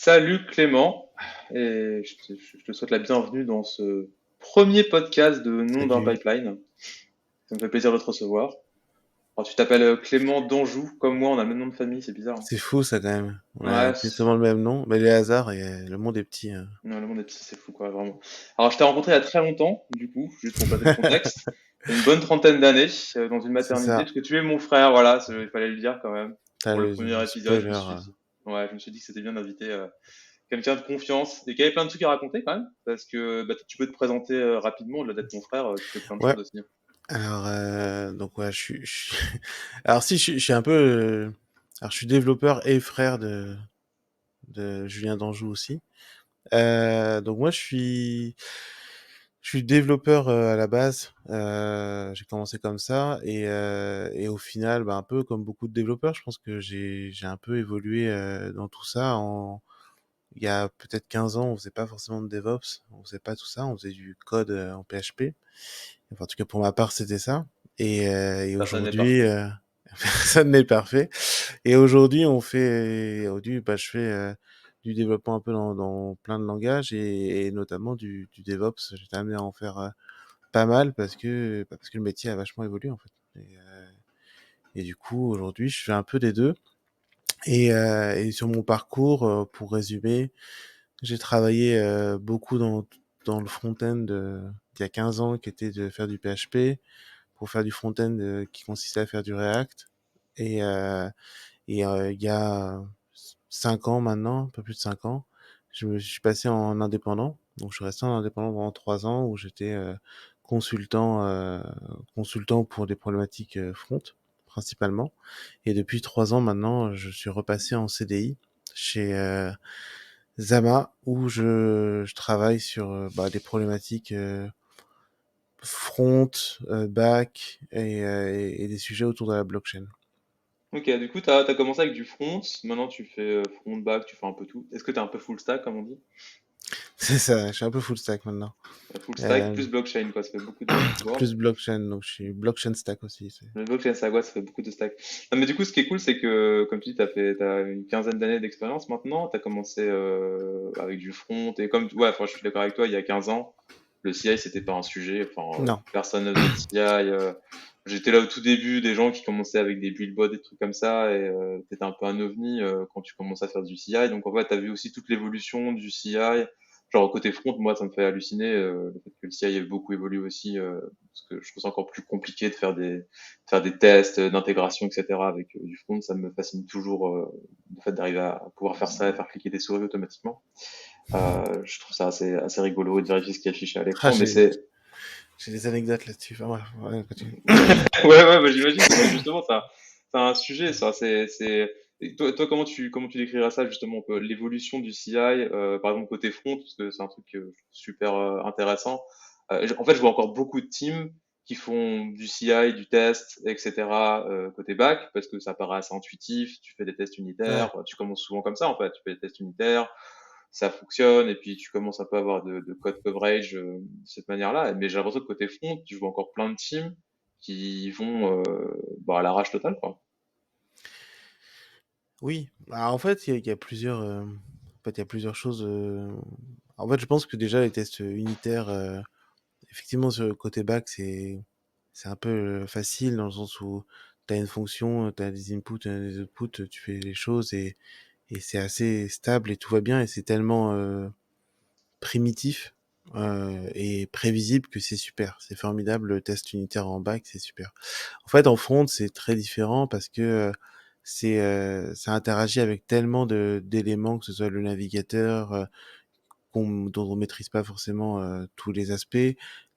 Salut Clément, et je te souhaite la bienvenue dans ce premier podcast de Nom d'un Salut. pipeline. Ça me fait plaisir de te recevoir. Alors, tu t'appelles Clément d'Anjou, comme moi, on a le même nom de famille, c'est bizarre, hein. C'est fou ça quand même. On a Ouais, exactement le même nom, mais les hasards et le monde est petit, hein. non, le monde est petit, c'est fou quoi, vraiment. Alors, je t'ai rencontré il y a très longtemps, du coup, juste pour placer le contexte. Il y a une bonne trentaine d'années, dans une C'est maternité, ça. parce que tu es mon frère, voilà, il fallait le dire quand même. T'as Pour le le premier épisode, je me spoiler. suis dit, ouais, je me suis dit que c'était bien d'inviter quelqu'un de confiance et qui avait plein de trucs à raconter quand même, parce que bah, tu peux te présenter rapidement, au-delà d'être mon frère, tu fais plein de Ouais. choses aussi. Alors donc ouais, alors si je suis un peu alors je suis développeur et frère de Julien d'Anjou aussi. Donc moi je suis développeur à la base. J'ai commencé comme ça et au final, bah, un peu comme beaucoup de développeurs, je pense que j'ai un peu évolué dans tout ça. Il y a peut-être 15 ans, on faisait pas forcément de DevOps, on faisait pas tout ça, on faisait du code en PHP. Enfin, en tout cas, pour ma part, c'était ça. Et Personne n'est aujourd'hui, parfait. personne n'est parfait. Et aujourd'hui, bah, je fais du développement un peu dans plein de langages et notamment du DevOps. J'étais amené à en faire pas mal parce que le métier a vachement évolué en fait. Et du coup, aujourd'hui, je fais un peu des deux. Et sur mon parcours, pour résumer, j'ai travaillé beaucoup dans le front-end il y a 15 ans, qui était de faire du PHP, pour faire du front-end qui consistait à faire du React. Et, euh, il y a 5 ans maintenant, un peu plus de 5 ans, je suis passé en indépendant. Donc je suis resté en indépendant pendant 3 ans où j'étais consultant, consultant pour des problématiques front principalement. Et depuis 3 ans maintenant, je suis repassé en CDI chez Zama, où je travaille sur bah, des problématiques front, back et des sujets autour de la blockchain. Ok, du coup, tu as commencé avec du front, maintenant tu fais front, back, tu fais un peu tout. Est-ce que tu es un peu full stack, comme on dit? C'est ça, je suis un peu full stack maintenant. Full stack Euh, plus blockchain, quoi, ça fait beaucoup de buzzwords. Plus blockchain, donc je suis blockchain stack aussi. Le blockchain, ça, ouais, ça fait beaucoup de stack. Non, mais du coup, ce qui est cool, c'est que, comme tu dis, t'as une quinzaine d'années d'expérience maintenant. Tu as commencé avec du front. Et comme, ouais, enfin, je suis d'accord avec toi, il y a 15 ans, le CI, c'était pas un sujet. Enfin, Non. personne ne faisait de CI. J'étais là au tout début, des gens qui commençaient avec des build bots, des trucs comme ça. Et t'étais un peu un ovni quand tu commences à faire du CI. Donc, en fait, tu as vu aussi toute l'évolution du CI. Genre, côté front, moi, ça me fait halluciner le fait que le CI ait beaucoup évolué aussi. Parce que je trouve ça encore plus compliqué de faire des tests d'intégration, etc. avec du front, ça me fascine toujours le fait d'arriver à pouvoir faire ça et faire cliquer des souris automatiquement. Je trouve ça assez rigolo de vérifier ce qui est affiché à Ah, l'écran, mais c'est j'ai des anecdotes là-dessus. Enfin, bref, ouais, continue. ouais, bah, j'imagine. Bah, justement, ça, c'est un sujet, ça. Et toi, comment tu décrirais ça justement, un peu, l'évolution du CI, par exemple côté front, parce que c'est un truc super intéressant. En fait, je vois encore beaucoup de teams qui font du CI, du test, etc. Côté back, parce que ça paraît assez intuitif. Tu fais des tests Ouais. unitaires, tu commences souvent comme ça en fait. Tu fais des tests unitaires, ça fonctionne, et puis tu commences un peu à avoir de code coverage de cette manière-là. Mais j'ai l'impression que côté front, je vois encore plein de teams qui vont bah, à l'arrache totale, quoi. Oui. Bah, en fait, il y a plusieurs, en fait, il y a plusieurs choses. En fait, je pense que déjà les tests unitaires, effectivement, sur le côté back, c'est un peu facile dans le sens où tu as une fonction, tu as des inputs, des outputs, tu fais les choses et c'est assez stable et tout va bien et c'est tellement primitif et prévisible que c'est super. C'est formidable. Le test unitaire en back, c'est super. En fait, en front, c'est très différent parce que ça interagit avec tellement d'éléments, que ce soit le navigateur, dont on maîtrise pas forcément tous les aspects,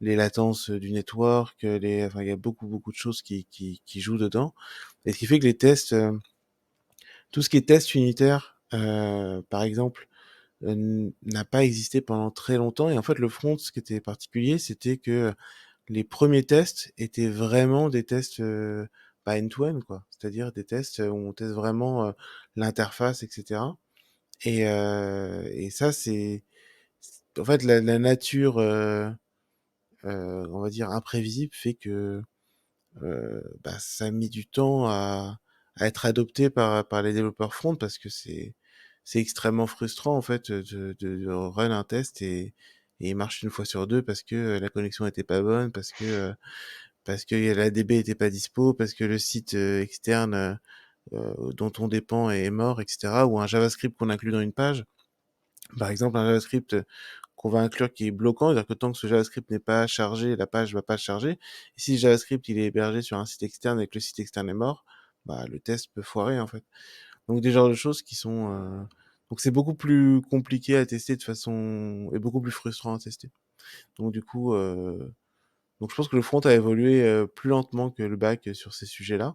les latences du network, enfin, il y a beaucoup de choses qui jouent dedans. Et ce qui fait que les tests, tout ce qui est test unitaire, par exemple, n'a pas existé pendant très longtemps. Et en fait, le front, ce qui était particulier, c'était que les premiers tests étaient vraiment des tests pas end-to-end, quoi. C'est-à-dire des tests où on teste vraiment l'interface, etc. Et ça, en fait, la nature, on va dire, imprévisible fait que bah, ça a mis du temps à être adopté par les développeurs front parce que c'est extrêmement frustrant en fait de run un test et il marche une fois sur deux parce que la connexion était pas bonne, parce que la DB était pas dispo, parce que le site externe dont on dépend est mort, etc. Ou un JavaScript qu'on inclut dans une page. Par exemple, un JavaScript qu'on va inclure qui est bloquant, c'est-à-dire que tant que ce JavaScript n'est pas chargé, la page va pas se charger. Et si le JavaScript il est hébergé sur un site externe et que le site externe est mort, bah le test peut foirer en fait. Donc des genres de choses qui sont donc c'est beaucoup plus compliqué à tester de façon et beaucoup plus frustrant à tester. Donc du coup donc je pense que le front a évolué plus lentement que le back sur ces sujets-là,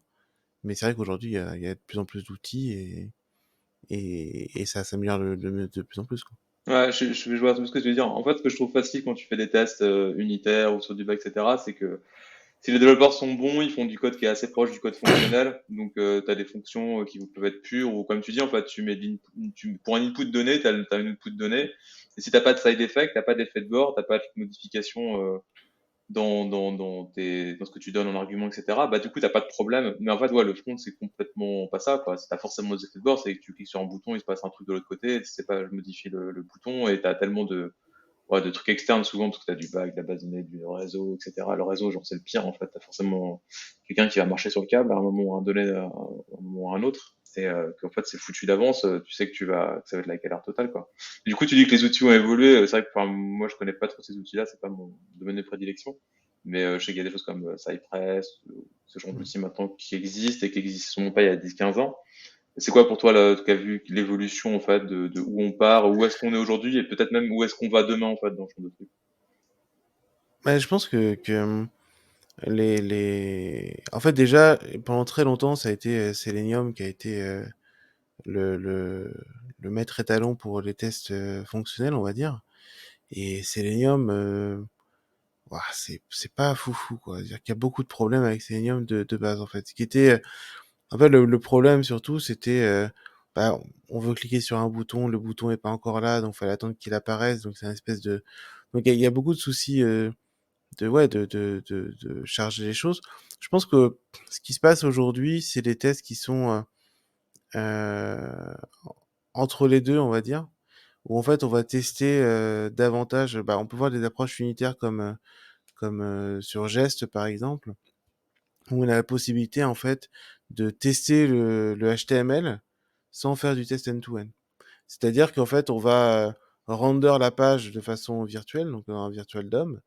mais c'est vrai qu'aujourd'hui il y a de plus en plus d'outils et ça s'améliore de plus en plus quoi. Ouais, je vois tout ce que tu veux dire. En fait, ce que je trouve facile quand tu fais des tests unitaires ou sur du bac, etc., c'est que si les développeurs sont bons, ils font du code qui est assez proche du code fonctionnel. Donc, tu as des fonctions qui peuvent être pures ou comme tu dis, en fait, pour un input donné, tu as une output donnée. Et si t'as pas de side effect, t'as pas d'effet de bord, t'as pas de modification dans ce que tu donnes en argument, etc., bah, du coup, t'as pas de problème. Mais en fait, ouais, le front, c'est complètement pas ça, quoi. Si t'as forcément des effets de bord, c'est que tu cliques sur un bouton, il se passe un truc de l'autre côté, c'est pas, je modifie le bouton et t'as tellement de trucs externes souvent parce que t'as du back, de la base de données, du réseau, etc. Le réseau, genre, c'est le pire, en fait. T'as forcément quelqu'un qui va marcher sur le câble à un moment ou à un donné, à un moment ou à un autre. C'est, qu'en fait, c'est foutu d'avance, tu sais que ça va être la galère totale, quoi. Du coup, tu dis que les outils ont évolué, c'est vrai que, enfin, moi, je connais pas trop ces outils-là, c'est pas mon domaine de prédilection. Mais je sais qu'il y a des choses comme Cypress, ce genre Mm. d'outils maintenant qui existent et qui n'existeront pas il y a 10-15 ans. C'est quoi pour toi, là, tu as vu l'évolution en fait de où on part, où est-ce qu'on est aujourd'hui et peut-être même où est-ce qu'on va demain en fait dans ce genre de truc. Ouais, je pense que en fait déjà pendant très longtemps ça a été Selenium qui a été le, le, le maître étalon pour les tests fonctionnels, on va dire. Et Selenium, ouah, c'est pas foufou, quoi. C'est-à-dire qu'il y a beaucoup de problèmes avec Selenium de base, en fait. Ce qui était, en fait, le problème surtout, c'était, bah, on veut cliquer sur un bouton, le bouton est pas encore là, donc il fallait attendre qu'il apparaisse. Donc c'est une espèce de, donc il y a beaucoup de soucis ouais, de charger les choses. Je pense que ce qui se passe aujourd'hui, c'est des tests qui sont euh, entre les deux, on va dire, où en fait on va tester davantage. Bah, on peut voir des approches unitaires comme sur Gest par exemple, où on a la possibilité en fait de tester le HTML sans faire du test end-to-end. C'est-à-dire qu'en fait on va render la page de façon virtuelle, donc un virtual DOM,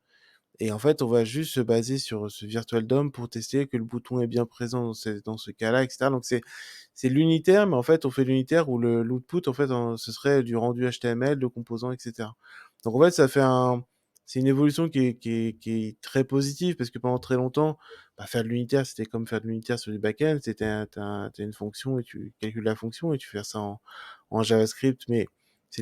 et en fait on va juste se baser sur ce virtual DOM pour tester que le bouton est bien présent dans ce cas-là, etc. Donc c'est l'unitaire, mais en fait, on fait l'unitaire où l'output, en fait, ce serait du rendu HTML, de composants, etc. Donc, en fait, c'est une évolution qui est très positive parce que pendant très longtemps, bah, faire de l'unitaire, c'était comme faire de l'unitaire sur du backend. T'as une fonction et tu calcules la fonction et tu fais ça en JavaScript, mais ça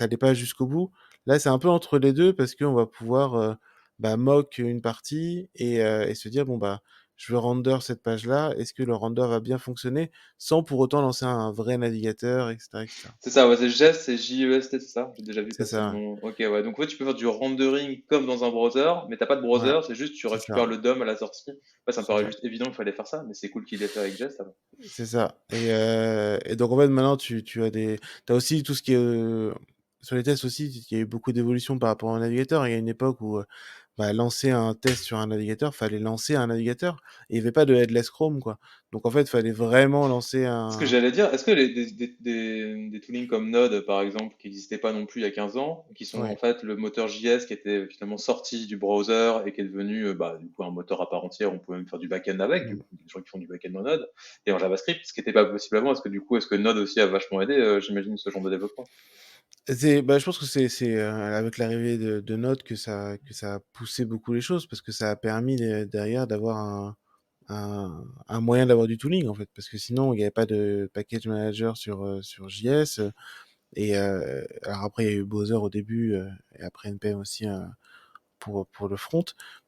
allait pas jusqu'au bout. Là, c'est un peu entre les deux parce qu'on va pouvoir, bah, mock une partie et se dire, bon, bah, je veux render cette page-là, est-ce que le render va bien fonctionner sans pour autant lancer un vrai navigateur, etc., etc. C'est ça, ouais, c'est GEST, c'est JEST, c'est ça? J'ai déjà vu C'est passer le ça. nom. Ok, ouais. Donc, en fait, tu peux faire du rendering comme dans un browser, mais t'as pas de Ouais, browser, c'est juste tu c'est ça. récupères le DOM à la sortie. Ouais, ça me C'est paraît ça. juste évident qu'il fallait faire ça, mais c'est cool qu'il l'ait fait avec Jest alors. C'est ça. Et donc en fait maintenant tu as t'as aussi tout ce qui est sur les tests aussi, il y a eu beaucoup d'évolutions par rapport au navigateur. Il y a une époque où bah, lancer un test sur un navigateur, fallait lancer un navigateur. Et il n'y avait pas de headless Chrome quoi. Donc en fait, il fallait vraiment lancer Ce que un. j'allais dire, est-ce que des toolings comme Node, par exemple, qui n'existaient pas non plus il y a 15 ans, qui sont en Ouais. fait le moteur JS qui était finalement sorti du browser et qui est devenu bah, du coup un moteur à part entière, on peut même faire du back-end avec, du Mm. coup, il y a des gens qui font du back-end en Node et en JavaScript, ce qui n'était pas possible avant. Est-ce que du coup, est-ce que Node aussi a vachement aidé, j'imagine, ce genre de développement? Bah, je pense que c'est avec l'arrivée de Node que ça a poussé beaucoup les choses parce que ça a permis derrière d'avoir un moyen d'avoir du tooling en fait parce que sinon il n'y avait pas de package manager sur JS et alors après il y a eu Bowser au début et après NPM aussi pour le front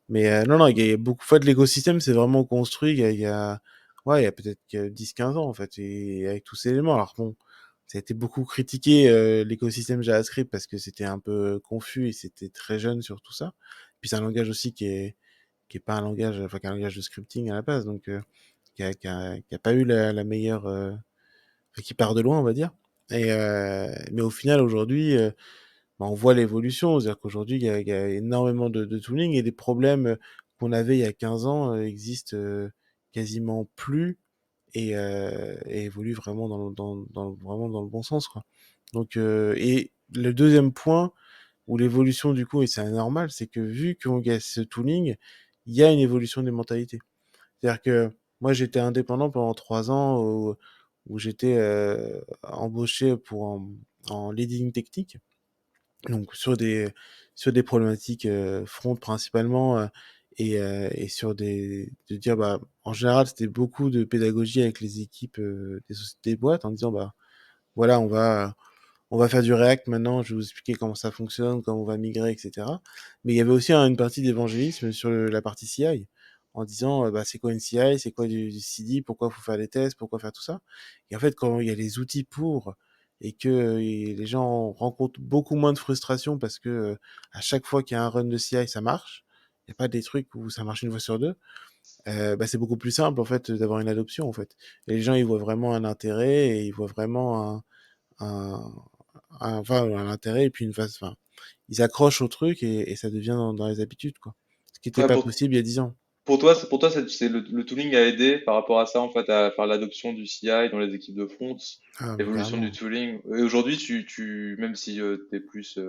mais non non il y a beaucoup en fait l'écosystème c'est vraiment construit il y a ouais il y a peut-être que 10-15 ans en fait et avec tous ces éléments alors bon ça a été beaucoup critiqué l'écosystème JavaScript parce que c'était un peu confus et c'était très jeune sur tout ça puis c'est un langage aussi qui est pas un langage, enfin, qui est un langage de scripting à la base, donc qui a pas eu la meilleure, enfin, qui part de loin, on va dire. Mais au final, aujourd'hui, bah, on voit l'évolution. C'est-à-dire qu'aujourd'hui, il y a énormément de tooling et les problèmes qu'on avait il y a 15 ans existent quasiment plus et évoluent vraiment vraiment dans le bon sens, quoi. Donc, et le deuxième point où l'évolution, du coup, et c'est normal, c'est que vu qu'il y a ce tooling, il y a une évolution des mentalités. C'est-à-dire que moi, j'étais indépendant pendant 3 ans où j'étais embauché en leading technique, donc sur des problématiques front principalement et sur de dire bah en général c'était beaucoup de pédagogie avec les équipes des sociétés des boîtes en disant bah voilà on va faire du React maintenant, je vais vous expliquer comment ça fonctionne, comment on va migrer, etc. Mais il y avait aussi une partie d'évangélisme sur la partie CI, en disant bah, c'est quoi une CI, c'est quoi du CD, pourquoi il faut faire des tests, pourquoi faire tout ça. Et en fait, quand il y a les outils pour et que les gens rencontrent beaucoup moins de frustration parce que à chaque fois qu'il y a un run de CI, ça marche. Il n'y a pas des trucs où ça marche une fois sur deux. Bah, c'est beaucoup plus simple en fait d'avoir une adoption en fait. Et les gens ils voient vraiment un intérêt et ils voient vraiment un, enfin, un intérêt et puis une phase, enfin, ils accrochent au truc et ça devient dans les habitudes, quoi. Ce qui n'était Ouais, pas possible il y a 10 ans. pour toi, le tooling a aidé par rapport à ça, en fait, à faire l'adoption du CI dans les équipes de front, Ah, mais l'évolution du carrément. tooling. Et aujourd'hui, même si tu es plus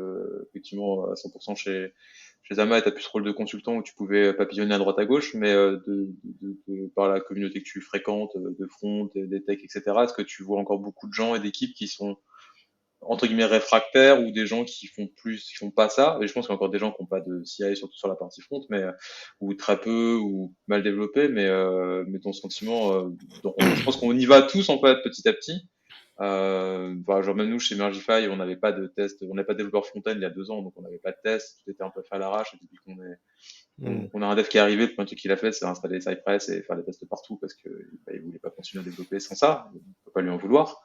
effectivement à 100% chez Zama et tu as plus ce rôle de consultant où tu pouvais papillonner à droite à gauche, mais par la communauté que tu fréquentes, de front, des techs, etc., est-ce que tu vois encore beaucoup de gens et d'équipes qui sont entre guillemets réfractaires ou des gens qui font pas ça. Et je pense qu'il y a encore des gens qui n'ont pas de CI, surtout sur la partie front, mais ou très peu ou mal développé. Mais ton sentiment, je pense qu'on y va tous en fait petit à petit. Bah, genre même nous chez Mergify, on n'avait pas de test, on n'avait pas de développeur front-end il y a 2 ans, donc on n'avait pas de test, tout était un peu fait à l'arrache. Et depuis Hmm. on a un dev qui est arrivé, le premier truc qu'il a fait, c'est installer Cypress et faire des tests partout parce que bah, il voulait pas continuer à développer sans ça. On peut pas lui en vouloir.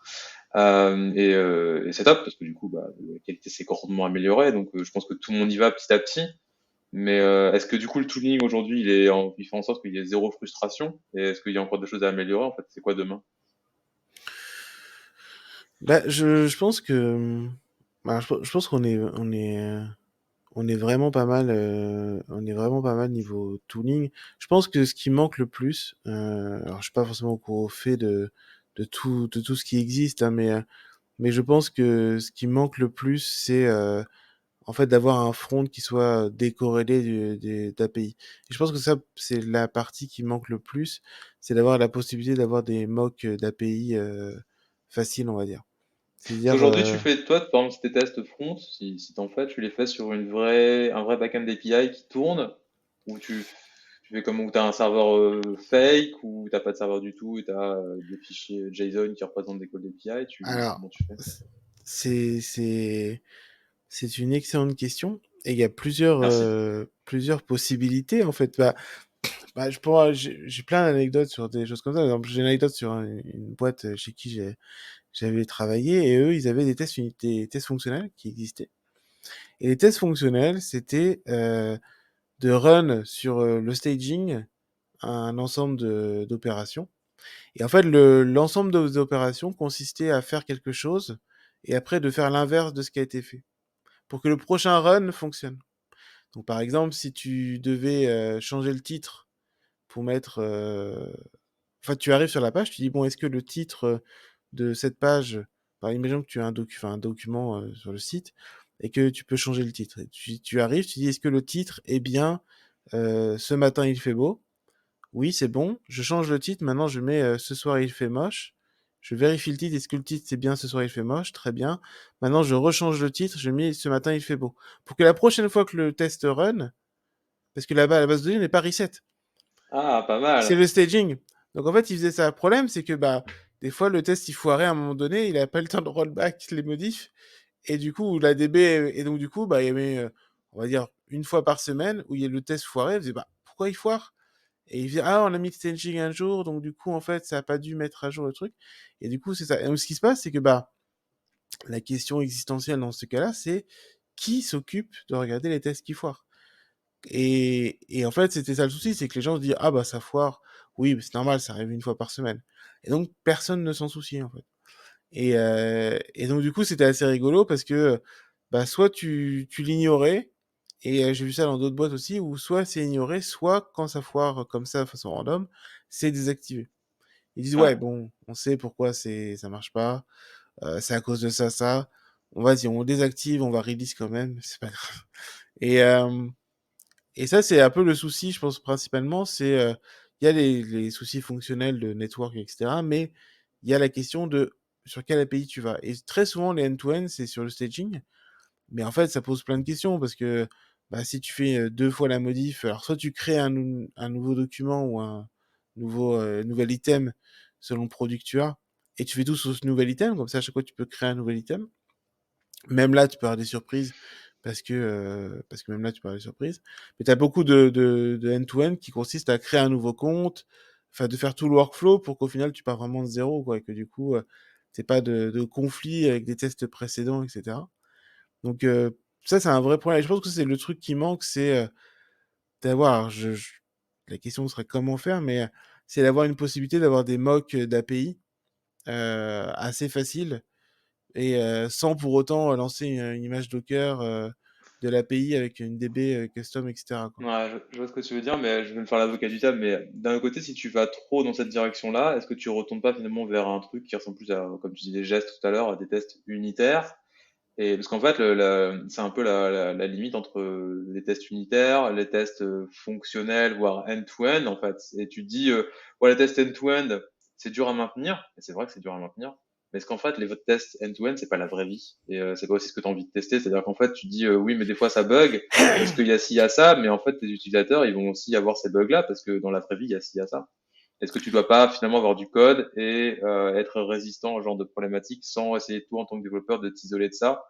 Et c'est top parce que du coup, bah, la qualité s'est grandement améliorée. Donc, je pense que tout le monde y va petit à petit. Mais est-ce que du coup, le tooling aujourd'hui, il fait en sorte qu'il y ait zéro frustration? Et est-ce qu'il y a encore des choses à améliorer? En fait, c'est quoi demain? Bah, je pense que, bah, je pense on est vraiment pas mal, on est vraiment pas mal niveau tooling. Je pense que ce qui manque le plus, alors je suis pas forcément au fait de tout ce qui existe, hein, mais je pense que ce qui manque le plus, c'est en fait, d'avoir un front qui soit décorrélé d'API. Et je pense que ça, c'est la partie qui manque le plus, c'est d'avoir la possibilité d'avoir des mocks d'API faciles, on va dire. Parce C'est-à-dire, qu'aujourd'hui, toi, par exemple, tes tests front, si t'en fais, tu les fais sur un vrai backend API qui tourne, ou tu fais comme où t'as un serveur fake, ou t'as pas de serveur du tout, et t'as des fichiers JSON qui représentent des calls d'API, alors, comment tu fais? c'est, c'est, c'est une excellente question. Et il y a Merci. plusieurs possibilités, en fait. Bah, j'ai plein d'anecdotes sur des choses comme ça. Par exemple, j'ai une anecdote sur une boîte chez qui j'avais travaillé et eux, ils avaient des tests fonctionnels qui existaient. Et les tests fonctionnels, c'était de run sur le staging un ensemble d'opérations. Et en fait, l'ensemble des opérations consistait à faire quelque chose et après de faire l'inverse de ce qui a été fait pour que le prochain run fonctionne. Donc, par exemple, si tu devais changer le titre pour mettre. Enfin, tu arrives sur la page, tu dis bon, est-ce que le titre de cette page. Enfin, imaginons que tu as un document sur le site et que tu peux changer le titre. Et tu arrives, tu dis est-ce que le titre est bien ce matin il fait beau. Oui, c'est bon. Je change le titre. Maintenant, je mets ce soir il fait moche. Je vérifie le titre. Est-ce que le titre c'est bien ce soir il fait moche? Très bien. Maintenant, je rechange le titre. Je mets ce matin il fait beau. Pour que la prochaine fois que le test run, parce que là-bas, la base de données n'est pas reset. Ah, pas C'est mal. le staging. Donc en fait, il faisait ça. Le problème, c'est que bah, des fois, le test il foirait à un moment donné. Il n'a pas le temps de rollback les modifs. Et du coup, la DB. Et donc, du coup, bah, il y avait, on va dire, une fois par semaine où il y a le test foiré. Il faisait bah, pourquoi il foire? Et il vient, ah, on a mis le staging un jour, donc du coup, en fait, ça a pas dû mettre à jour le truc. Et du coup, c'est ça. Et donc, ce qui se passe, c'est que bah, la question existentielle dans ce cas-là, c'est qui s'occupe de regarder les tests qui foirent. Et en fait, c'était ça le souci, c'est que les gens se disent, ah bah ça foire, oui, c'est normal, ça arrive une fois par semaine. Et donc, personne ne s'en soucie, en fait. Et donc, du coup, c'était assez rigolo parce que bah, soit tu l'ignorais, et j'ai vu ça dans d'autres boîtes aussi, où soit c'est ignoré, soit quand ça foire comme ça, de façon random, c'est désactivé. Ils disent, ouais, Ouais. bon, on sait pourquoi ça marche pas, c'est à cause de ça, ça. Vas-y, on désactive, on va release quand même, c'est pas grave. Et, euh, et ça, c'est un peu le souci, je pense, principalement, il y a les soucis fonctionnels de network, etc., mais il y a la question de sur quelle API tu vas. Et très souvent, les end-to-end, c'est sur le staging, mais en fait, ça pose plein de questions parce que bah, si tu fais deux fois la modif, alors soit tu crées un nouveau document ou un nouvel item selon le produit que tu as, et tu fais tout sur ce nouvel item, comme ça à chaque fois tu peux créer un nouvel item. Même là, tu peux avoir des surprises parce que même là, tu peux avoir des surprises. Mais tu as beaucoup de end-to-end qui consiste à créer un nouveau compte, enfin de faire tout le workflow pour qu'au final, tu pars vraiment de zéro, quoi, et que du coup, t'aies pas de conflit avec des tests précédents, etc. Donc ça, c'est un vrai problème. Et je pense que c'est le truc qui manque, c'est d'avoir, la question serait comment faire, mais c'est d'avoir une possibilité d'avoir des mocks d'API assez faciles et sans pour autant lancer une image Docker de l'API avec une DB custom, etc., quoi. Ouais, je vois ce que tu veux dire, mais je vais me faire l'avocat du diable. Mais d'un autre côté, si tu vas trop dans cette direction-là, est-ce que tu retournes pas finalement vers un truc qui ressemble plus à, comme tu disais, des gestes tout à l'heure, à des tests unitaires? Et parce qu'en fait, c'est un peu la limite entre les tests unitaires, les tests fonctionnels, voire end-to-end, en fait. Et tu te dis, ouais, les tests end-to-end, c'est dur à maintenir. Et c'est vrai que c'est dur à maintenir. Mais est-ce qu'en fait, les votre tests end-to-end, c'est pas la vraie vie? Et c'est pas aussi ce que tu as envie de tester. C'est-à-dire qu'en fait, tu te dis, oui, mais des fois, ça bug, parce qu'il y a ci, il y a ça. Mais en fait, tes utilisateurs, ils vont aussi avoir ces bugs-là, parce que dans la vraie vie, il y a ci, il y a ça. Est-ce que tu dois pas finalement avoir du code et être résistant au genre de problématiques sans essayer tout en tant que développeur de t'isoler de ça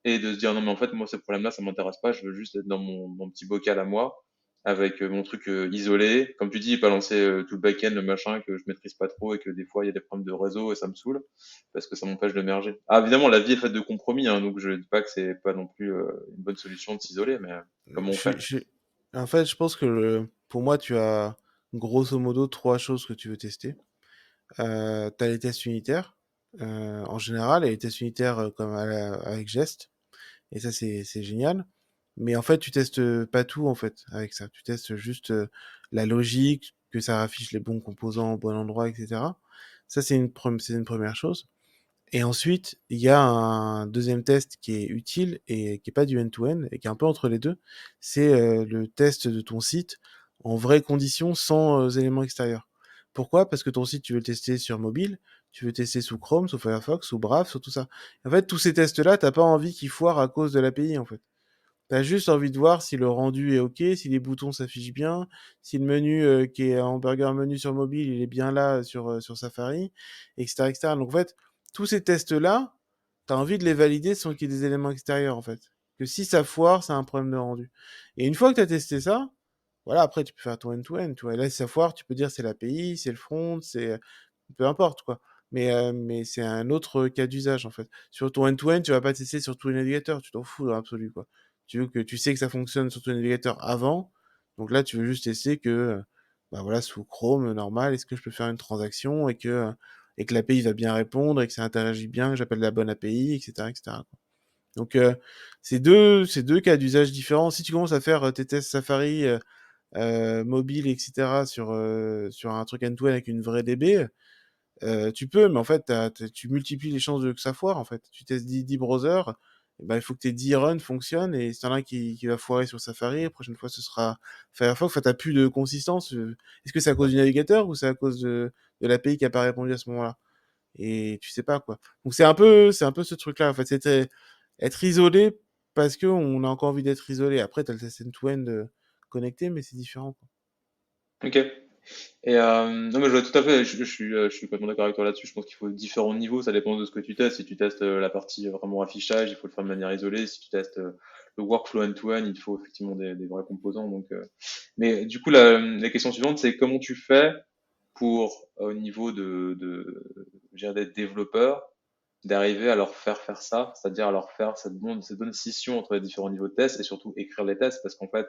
et de se dire non mais en fait moi ce problème-là ça m'intéresse pas, je veux juste être dans mon petit bocal à moi avec mon truc isolé, comme tu dis, pas lancer tout le back-end, le machin que je maîtrise pas trop et que des fois il y a des problèmes de réseau et ça me saoule parce que ça m'empêche de merger. Ah évidemment la vie est faite de compromis, hein, donc je dis pas que c'est pas non plus une bonne solution de s'isoler, mais comment Je, on fait? suis- je- En fait, je pense que pour moi, tu as grosso modo trois choses que tu veux tester. Tu as les tests unitaires en général, et les tests unitaires comme avec Jest. Et ça, c'est génial. Mais en fait, tu testes pas tout en fait avec ça. Tu testes juste la logique, que ça affiche les bons composants au bon endroit, etc. Ça, c'est une première chose. Et ensuite, il y a un deuxième test qui est utile et qui est pas du end-to-end et qui est un peu entre les deux. C'est le test de ton site en vraies conditions sans éléments extérieurs. Pourquoi? Parce que ton site, tu veux le tester sur mobile, tu veux tester sous Chrome, sous Firefox, sous Brave, sur tout ça. En fait, tous ces tests-là, t'as pas envie qu'ils foirent à cause de l'API, en fait. T'as juste envie de voir si le rendu est OK, si les boutons s'affichent bien, si le menu qui est un hamburger menu sur mobile, il est bien là sur Safari, etc., etc. Donc en fait, tous ces tests-là, t'as envie de les valider sans qu'il y ait des éléments extérieurs en fait. Que si ça foire, c'est un problème de rendu. Et une fois que t'as testé ça, voilà, après tu peux faire ton end-to-end, tu vois. Et là, si ça foire, tu peux dire c'est l'API, c'est le front, c'est peu importe quoi. Mais c'est un autre cas d'usage en fait. Sur ton end-to-end, tu vas pas tester sur tous les navigateurs, tu t'en fous dans l'absolu quoi. Tu sais que ça fonctionne sur ton navigateur avant, donc là tu veux juste tester que bah voilà, sous Chrome normal, est-ce que je peux faire une transaction et que l'API va bien répondre et que ça interagit bien, que j'appelle la bonne API, etc., etc. Donc c'est deux cas d'usage différents. Si tu commences à faire tes tests Safari mobile, etc. Sur un truc end-to-end avec une vraie DB, tu peux, mais en fait, tu multiplies les chances que ça foire, en fait. Tu testes 10 browsers, et ben, il faut que tes 10 runs fonctionnent, et si t'en as un qui va foirer sur Safari, la prochaine fois, ce sera Firefox. Enfin, t'as plus de consistance. Est-ce que c'est à cause du navigateur ou c'est à cause de l'API qui a pas répondu à ce moment-là? Et tu sais pas, quoi. Donc, c'est un peu ce truc-là, en fait. C'était être isolé parce qu'on a encore envie d'être isolé. Après, t'as le test end-to-end connecté, mais c'est différent, quoi. Ok. Et non mais je vois tout à fait, je suis complètement d'accord avec toi là-dessus. Je pense qu'il faut différents niveaux, ça dépend de ce que tu testes. Si tu testes la partie vraiment affichage, il faut le faire de manière isolée. Si tu testes le workflow end-to-end, il faut effectivement des vrais composants. Donc, mais du coup, la question suivante, c'est comment tu fais pour, au niveau je dirais, d'être développeur, d'arriver à leur faire ça, c'est-à-dire à leur faire cette bonne scission entre les différents niveaux de tests et surtout écrire les tests, parce qu'en fait,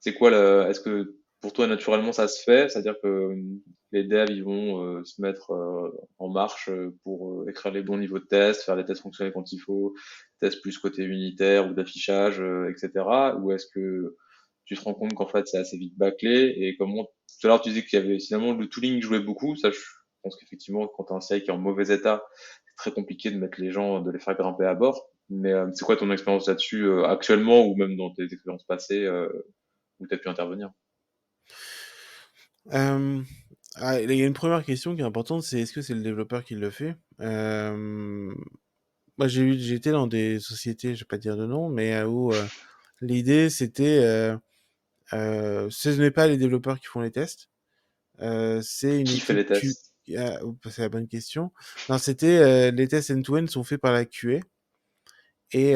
c'est quoi est-ce que pour toi, naturellement, ça se fait, c'est-à-dire que les devs, ils vont se mettre en marche pour écrire les bons niveaux de tests, faire les tests fonctionnels quand il faut, tests plus côté unitaire ou d'affichage, etc. Ou est-ce que tu te rends compte qu'en fait, c'est assez vite bâclé et comment, tout à l'heure, tu disais qu'il y avait finalement le tooling jouait beaucoup, ça, je pense qu'effectivement, quand tu as un CI qui est en mauvais état, c'est très compliqué de mettre les gens, de les faire grimper à bord. Mais c'est quoi ton expérience là-dessus actuellement ou même dans tes expériences passées où tu as pu intervenir? Euh, il y a une première question qui est importante, c'est est-ce que c'est le développeur qui le fait? Moi, j'ai été dans des sociétés, je vais pas dire de nom, mais où l'idée c'était, ce n'est pas les développeurs qui font les tests, c'est une Qui fait équipe les Q. tests? C'est la bonne question. Non, c'était les tests end-to-end sont faits par la QA et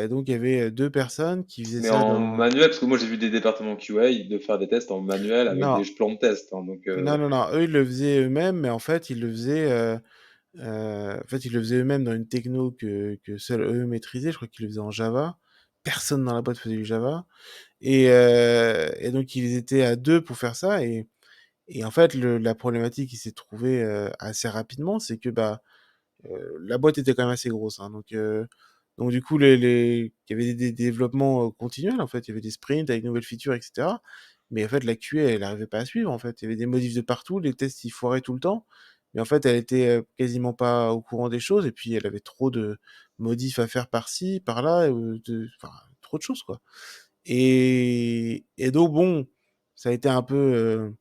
donc il y avait deux personnes qui faisaient Mais ça en dans. manuel, parce que moi j'ai vu des départements QA de faire des tests en manuel avec Non, des plans de test, hein, donc non, eux ils le faisaient eux-mêmes, mais en fait ils le faisaient. En fait, ils le faisaient eux-mêmes dans une techno que seuls eux maîtrisaient. Je crois qu'ils le faisaient en Java. Personne dans la boîte faisait du Java. Et donc, ils étaient à deux pour faire ça. Et en fait, la problématique qui s'est trouvée assez rapidement, c'est que bah, la boîte était quand même assez grosse. Hein, donc du coup, il y avait des développements continuels. En fait, il y avait des sprints avec de nouvelles features, etc. Mais en fait, la QA, elle n'arrivait pas à suivre. En fait, il y avait des modifs de partout. Les tests, ils foiraient tout le temps. Mais en fait, elle était quasiment pas au courant des choses. Et puis, elle avait trop de modifs à faire par-ci, par-là. Enfin, trop de choses, quoi. Et donc, bon, ça a été un peu.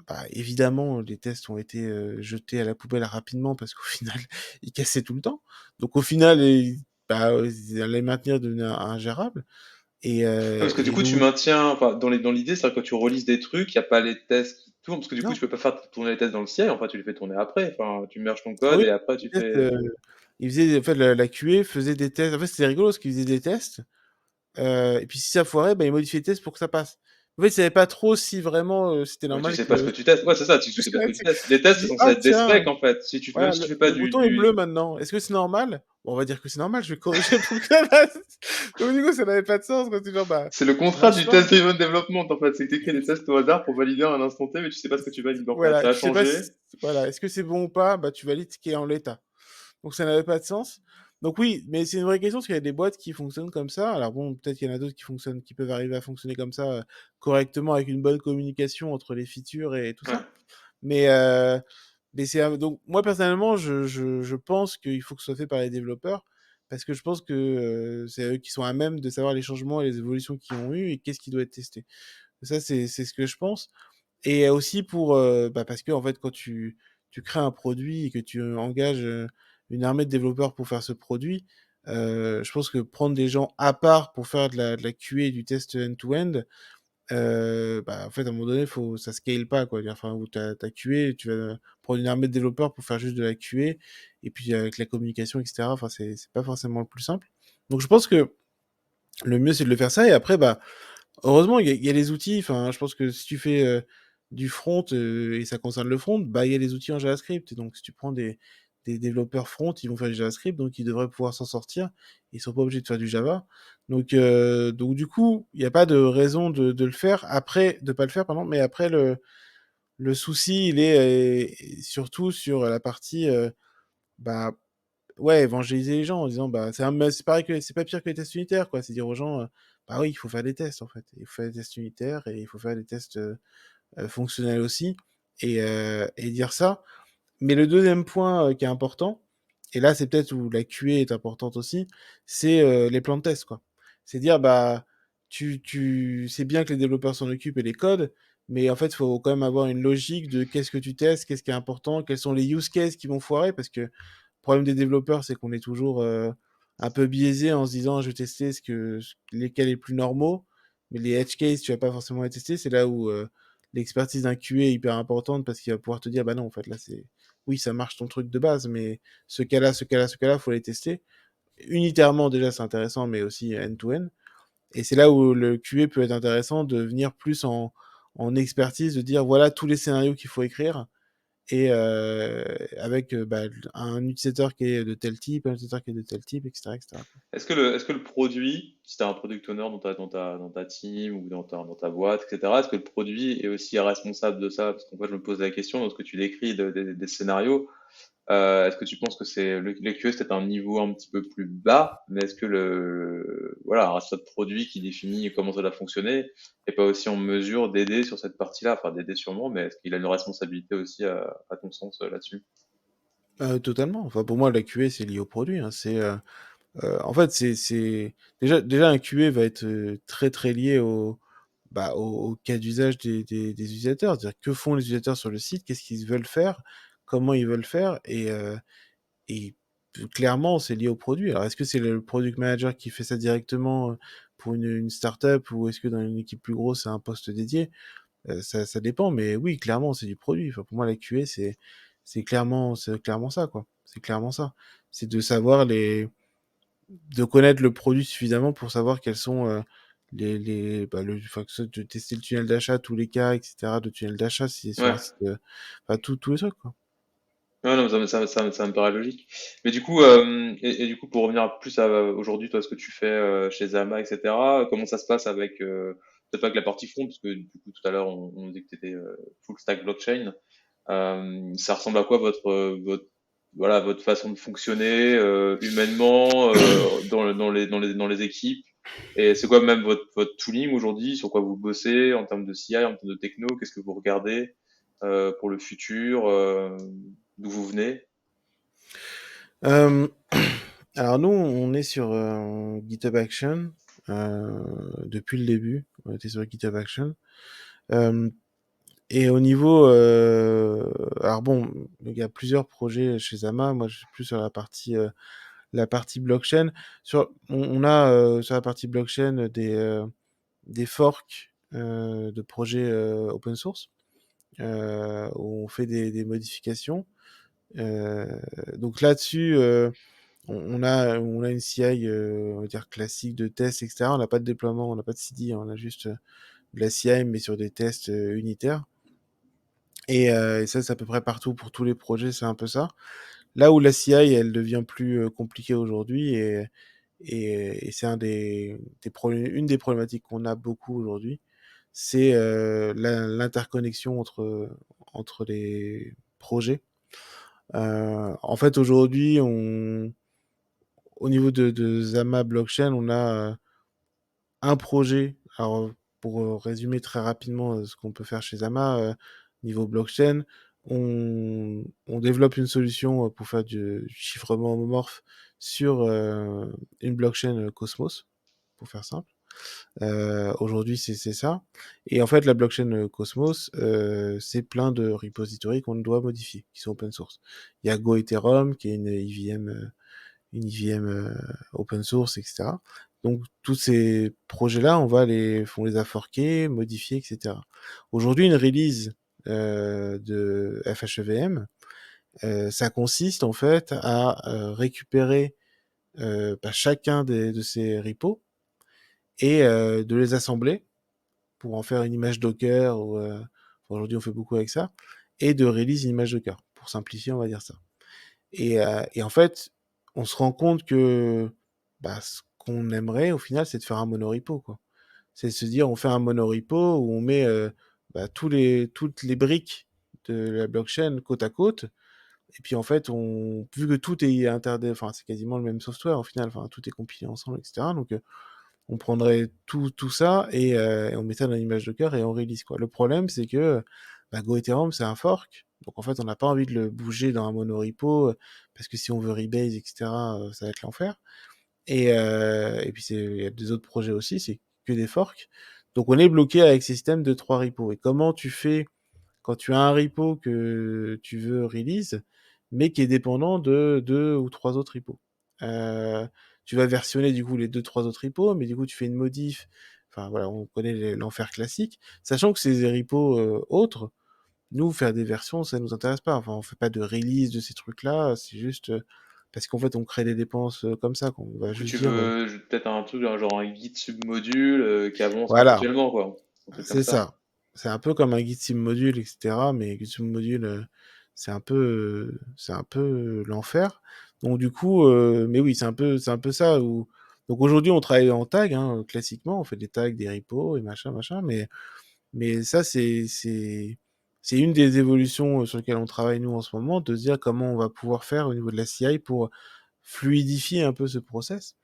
Bah, évidemment, les tests ont été jetés à la poubelle rapidement parce qu'au final, ils cassaient tout le temps. Donc, au final, bah, les maintenir devenait ingérable. parce que du Et coup tu donc, maintiens, enfin dans l'idée, c'est-à-dire que quand tu relises des trucs, il n'y a pas les tests qui tournent, parce que du coup non. tu peux pas faire tourner les tests dans le ciel, enfin tu les fais tourner après, enfin tu merges ton Ah code oui, et après les tu tests, fais. ils faisaient, en fait, la QA faisait des tests. En fait, c'était rigolo parce qu'ils faisaient des tests. Et puis, si ça foirait, bah, ils modifiaient les tests pour que ça passe. En fait, ils savaient pas trop si vraiment c'était Mais tu normal sais pas ce que. que tu testes. Ouais, c'est ça, tu sais pas ce que tu testes. Les Tu tests, c'est dis, censé ah être des tiens, specs en fait. Si tu, même voilà, si tu fais pas le bouton est du. bleu maintenant. Est-ce que c'est normal? Bon, on va dire que c'est normal, je vais corriger pour que ça passe. Donc, du coup, ça n'avait pas de sens quand tu genre, bah, C'est le ça contrat marche du pas. test driven development en fait, c'est que tu écris des tests au hasard pour valider à un instant T, mais tu sais pas ce que tu valides en fait. Voilà, Ça a tu sais pas changé. si, voilà, est-ce que c'est bon ou pas? Bah, tu valides ce qui est en l'état. Donc, ça n'avait pas de sens. Donc, oui, mais c'est une vraie question parce qu'il y a des boîtes qui fonctionnent comme ça. Alors, bon, peut-être qu'il y en a d'autres qui fonctionnent, qui peuvent arriver à fonctionner comme ça correctement avec une bonne communication entre les features et tout Ouais. ça. Mais, euh, mais donc, moi, personnellement, je pense qu'il faut que ce soit fait par les développeurs parce que je pense que c'est eux qui sont à même de savoir les changements et les évolutions qu'ils ont eu et qu'est-ce qui doit être testé. Ça, c'est ce que je pense. Et aussi pour, bah, parce que en fait, quand tu crées un produit et que tu engages une armée de développeurs pour faire ce produit, je pense que prendre des gens à part pour faire de la QA et du test end-to-end, bah, en fait, à un moment donné, ça scale pas, quoi. Enfin, où t'as QA, tu vas prendre une armée de développeurs pour faire juste de la QA, et puis avec la communication, etc. Enfin, c'est pas forcément le plus simple. Donc, je pense que le mieux, c'est de le faire ça, et après, bah, heureusement, il y a les outils. Enfin, je pense que si tu fais du front et ça concerne le front, bah il y a les outils en JavaScript. Et donc, si tu prends des développeurs front, ils vont faire du JavaScript, donc ils devraient pouvoir s'en sortir. Ils sont pas obligés de faire du Java. Donc du coup, il n'y a pas de raison de le faire après, de pas le faire, pardon. Mais après, le souci, il est surtout sur la partie, bah, ouais, évangéliser les gens en disant bah c'est pareil que c'est pas pire que les tests unitaires quoi, c'est dire aux gens bah oui, il faut faire des tests en fait. Il faut faire des tests unitaires et il faut faire des tests fonctionnels aussi et dire ça. Mais le deuxième point qui est important et là c'est peut-être où la QA est importante aussi, c'est les plans de test quoi. C'est dire bah c'est bien que les développeurs s'en occupent et les codent, mais en fait, il faut quand même avoir une logique de qu'est-ce que tu testes, qu'est-ce qui est important, quels sont les use cases qui vont foirer parce que problème des développeurs, c'est qu'on est toujours un peu biaisé en se disant je vais tester lesquels les plus normaux, mais les edge cases, tu vas pas forcément les tester. C'est là où l'expertise d'un QA est hyper importante parce qu'il va pouvoir te dire bah non, en fait, là, oui, ça marche ton truc de base, mais ce cas-là, ce cas-là, ce cas-là, faut les tester. Unitairement, déjà, c'est intéressant, mais aussi end-to-end. Et c'est là où le QA peut être intéressant de venir plus en expertise, de dire voilà tous les scénarios qu'il faut écrire et avec bah, un utilisateur qui est de tel type, un utilisateur qui est de tel type, etc., etc. quoi. Est-ce que le produit, si tu as un product owner dans ta team ou dans ta boîte, etc., est-ce que le produit est aussi responsable de ça? Parce qu'en fait, je me pose la question, dans ce que tu décris des scénarios, est-ce que tu penses que les QA, c'est peut-être un niveau un petit peu plus bas, mais est-ce que voilà, un responsable de produit qui définit comment ça doit fonctionner est pas aussi en mesure d'aider sur cette partie-là? Enfin, d'aider sûrement, mais est-ce qu'il a une responsabilité aussi à ton sens là-dessus? Totalement. Enfin, pour moi, la QA, c'est lié au produit, hein. En fait, déjà un QA va être très très lié au cas d'usage des utilisateurs. C'est-à-dire que font les utilisateurs sur le site, qu'est-ce qu'ils veulent faire, comment ils veulent faire, et clairement, c'est lié au produit. Alors, est-ce que c'est le product manager qui fait ça directement pour une startup, ou est-ce que dans une équipe plus grosse, c'est un poste dédié? Ça dépend, mais oui, clairement, c'est du produit. Enfin, pour moi, la QA, c'est clairement ça, quoi. C'est clairement ça. C'est de connaître le produit suffisamment pour savoir quels sont enfin, que ce soit de tester le tunnel d'achat, tous les cas, etc., de tunnel d'achat, si c'est sur un Ouais. site, enfin, tous les trucs, quoi. Ouais, non, ça me paraît logique. Mais du coup, et du coup, pour revenir plus à aujourd'hui, toi, ce que tu fais chez Zama, etc., comment ça se passe avec, peut-être pas avec la partie front, parce que du coup, tout à l'heure, on disait que tu étais full stack blockchain. Ça ressemble à quoi voilà, votre façon de fonctionner humainement dans les équipes? Et c'est quoi même votre tooling aujourd'hui? Sur quoi vous bossez en termes de CI, en termes de techno? Qu'est-ce que vous regardez pour le futur? D'où vous venez? Euh, alors nous, on est sur GitHub Action depuis le début. On était sur GitHub Action. Euh, et au niveau, alors bon, il y a plusieurs projets chez Zama. Moi, je suis plus sur la partie blockchain. On a sur la partie blockchain des forks de projets open source où on fait des modifications. Euh, donc là-dessus, on a une CI, on va dire classique de tests, etc. On n'a pas de déploiement, on n'a pas de CD, on a juste de la CI, mais sur des tests unitaires. Et ça, c'est à peu près partout pour tous les projets, c'est un peu ça. Là où la CI, elle devient plus compliquée aujourd'hui, et c'est une des problématiques qu'on a beaucoup aujourd'hui, c'est l'interconnexion entre les projets. En fait, aujourd'hui, au niveau de Zama Blockchain, on a un projet. Alors, pour résumer très rapidement ce qu'on peut faire chez Zama, niveau blockchain, on développe une solution pour faire du chiffrement homomorphe sur une blockchain Cosmos, pour faire simple. Aujourd'hui, c'est ça. Et en fait, la blockchain Cosmos, c'est plein de repositories qu'on doit modifier, qui sont open source. Il y a GoEthereum, qui est une EVM open source, etc. Donc tous ces projets-là, on les a forqués, modifiés, etc. Aujourd'hui, une release de FHEVM, ça consiste en fait à récupérer chacun de ces repos et de les assembler pour en faire une image Docker. Aujourd'hui, on fait beaucoup avec ça, et de release une image Docker. Pour simplifier, on va dire ça. Et en fait, on se rend compte que ce qu'on aimerait au final, c'est de faire un monorepo, quoi. C'est de se dire, on fait un monorepo où on met toutes les briques de la blockchain côte à côte. Et puis en fait, vu que tout est enfin c'est quasiment le même software au final, enfin tout est compilé ensemble, etc. Donc on prendrait tout ça, et on mettrait dans l'image Docker et on release, quoi. Le problème, c'est que GoEthereum, c'est un fork. Donc en fait, on n'a pas envie de le bouger dans un monorepo parce que si on veut rebase, etc., ça va être l'enfer. Et puis il y a des autres projets aussi, c'est que des forks. Donc on est bloqué avec ces systèmes de 3 repos. Et comment tu fais quand tu as un repo que tu veux release, mais qui est dépendant de 2 ou 3 autres repos. Euh, Tu vas versionner du coup les 2, 3 autres repos, mais du coup tu fais une modif. Enfin voilà, on connaît l'enfer classique. Sachant que ces repos autres, nous faire des versions, ça nous intéresse pas. Enfin, on fait pas de release de ces trucs-là. C'est juste parce qu'en fait on crée des dépenses comme ça, qu'on va Du coup, juste tu dire veux peut-être un truc genre un guide submodule qui avance voilà, perpétuellement, quoi. Un truc comme c'est ça. ça. C'est un peu comme un Git sim module, etc. Mais Git sim module, c'est un peu l'enfer. Donc du coup, mais oui, c'est un peu ça. Donc aujourd'hui, on travaille en tag, hein, classiquement, on fait des tags, des repos et machin, machin, mais ça, c'est une des évolutions sur lesquelles on travaille nous en ce moment, de se dire comment on va pouvoir faire au niveau de la CI pour fluidifier un peu ce process.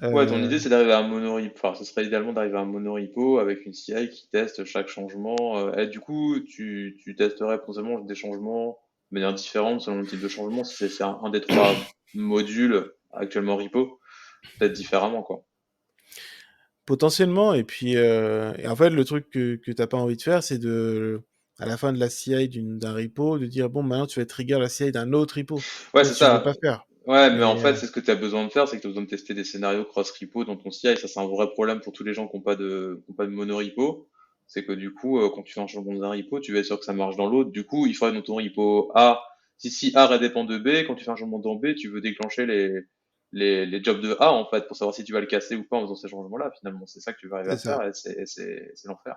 Ouais, ton Euh, idée, c'est d'arriver à un monorepo. Enfin, ce serait idéalement d'arriver à un monorepo avec une CI qui teste chaque changement. Et du coup, tu testerais potentiellement des changements de manière différente selon le type de changement. Si c'est un des trois modules actuellement repo, peut-être différemment, quoi. Potentiellement, et en fait, le truc que t'as pas envie de faire, c'est à la fin de la CI d'un repo, de dire, bon, maintenant tu vas trigger la CI d'un autre repo. Ouais, Ça, c'est tu veux pas ça. faire. Ouais, mais en Et fait, c'est ce que tu as besoin de faire, c'est que tu as besoin de tester des scénarios cross-repo dans ton CI. Ça, c'est un vrai problème pour tous les gens qui ont pas de mono-repo. C'est que du coup, quand tu fais un changement dans un repo, tu veux être sûr que ça marche dans l'autre. Du coup, il faudrait dans ton repo A, si A dépend de B, quand tu fais un changement dans B, tu veux déclencher les jobs de A, en fait, pour savoir si tu vas le casser ou pas en faisant ces changements-là, finalement. C'est ça que tu vas arriver c'est à ça, faire et c'est l'enfer.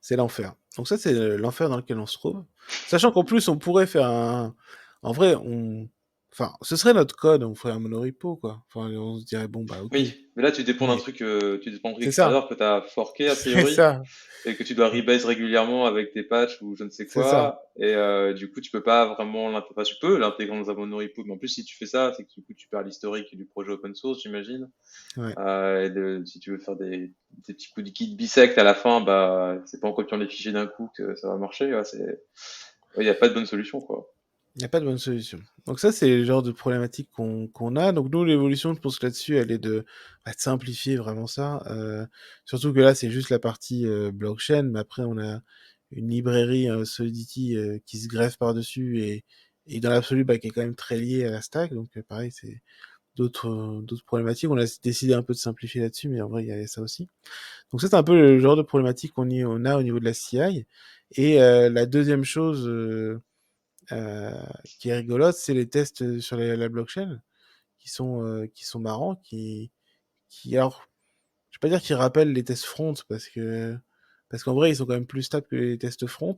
c'est l'enfer. Donc ça, c'est l'enfer dans lequel on se trouve. Sachant qu'en plus, on pourrait faire un... En vrai, Enfin, ce serait notre code, on ferait un monorepo, quoi. Enfin, on se dirait, bon, bah, ok. Oui, mais là, tu dépends Mais tu dépends d'un truc c'est ça, extérieur que tu as forqué, a c'est priori. ça, Et que tu dois rebase régulièrement avec tes patchs ou je ne sais c'est ça. quoi. Et du coup, tu peux pas vraiment l'intégrer. Enfin, tu peux l'intégrer dans un monorepo, mais en plus, si tu fais ça, c'est que du coup, tu perds l'historique du projet open source, j'imagine. Ouais. Si tu veux faire des petits coups de git bisect à la fin, bah, c'est pas en copiant les fichiers d'un coup que ça va marcher. Ouais, il n'y a pas de bonne solution, quoi. Il n'y a pas de bonne solution. Donc ça, c'est le genre de problématique qu'on a. Donc nous, l'évolution, je pense que là-dessus, elle est de simplifier vraiment ça. Surtout que là, c'est juste la partie blockchain, mais après, on a une librairie Solidity qui se greffe par-dessus et dans l'absolu, bah, qui est quand même très liée à la stack. Donc pareil, c'est d'autres problématiques. On a décidé un peu de simplifier là-dessus, mais en vrai, il y a ça aussi. Donc ça, c'est un peu le genre de problématique on a au niveau de la CI. Et la deuxième chose euh, qui est rigolote, c'est les tests sur la blockchain qui sont marrants, alors, je vais pas dire qu'ils rappellent les tests front parce qu'en vrai, ils sont quand même plus stables que les tests front,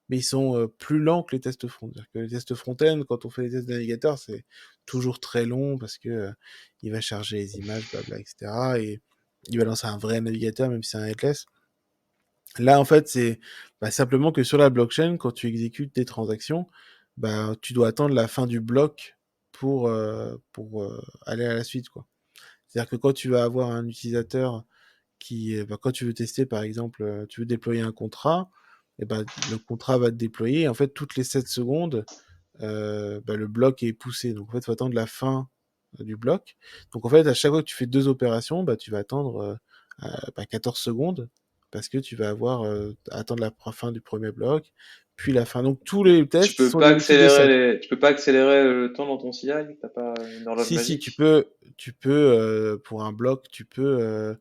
mais ils sont plus lents que les tests front. C'est-à-dire que les tests front-end, quand on fait les tests de navigateur, c'est toujours très long parce que il va charger les images, blabla, etc. Et il va lancer un vrai navigateur, même si c'est un headless. Là, en fait, c'est simplement que sur la blockchain, quand tu exécutes des transactions, bah, tu dois attendre la fin du bloc pour aller à la suite, quoi. C'est-à-dire que quand tu vas avoir un utilisateur bah, quand tu veux tester, par exemple, tu veux déployer un contrat, et ben, le contrat va te déployer. Et en fait, toutes les 7 secondes, bah, le bloc est poussé. Donc, en fait, il faut attendre la fin du bloc. Donc, en fait, à chaque fois que tu fais deux opérations, bah, tu vas attendre 14 secondes parce que tu vas attendre la fin du premier bloc, puis la fin. Donc, tous les tests sont des multiples de 7. Tu peux pas accélérer le temps dans ton CI? T'as pas une horloge Si, magique? tu peux pour un bloc, tu peux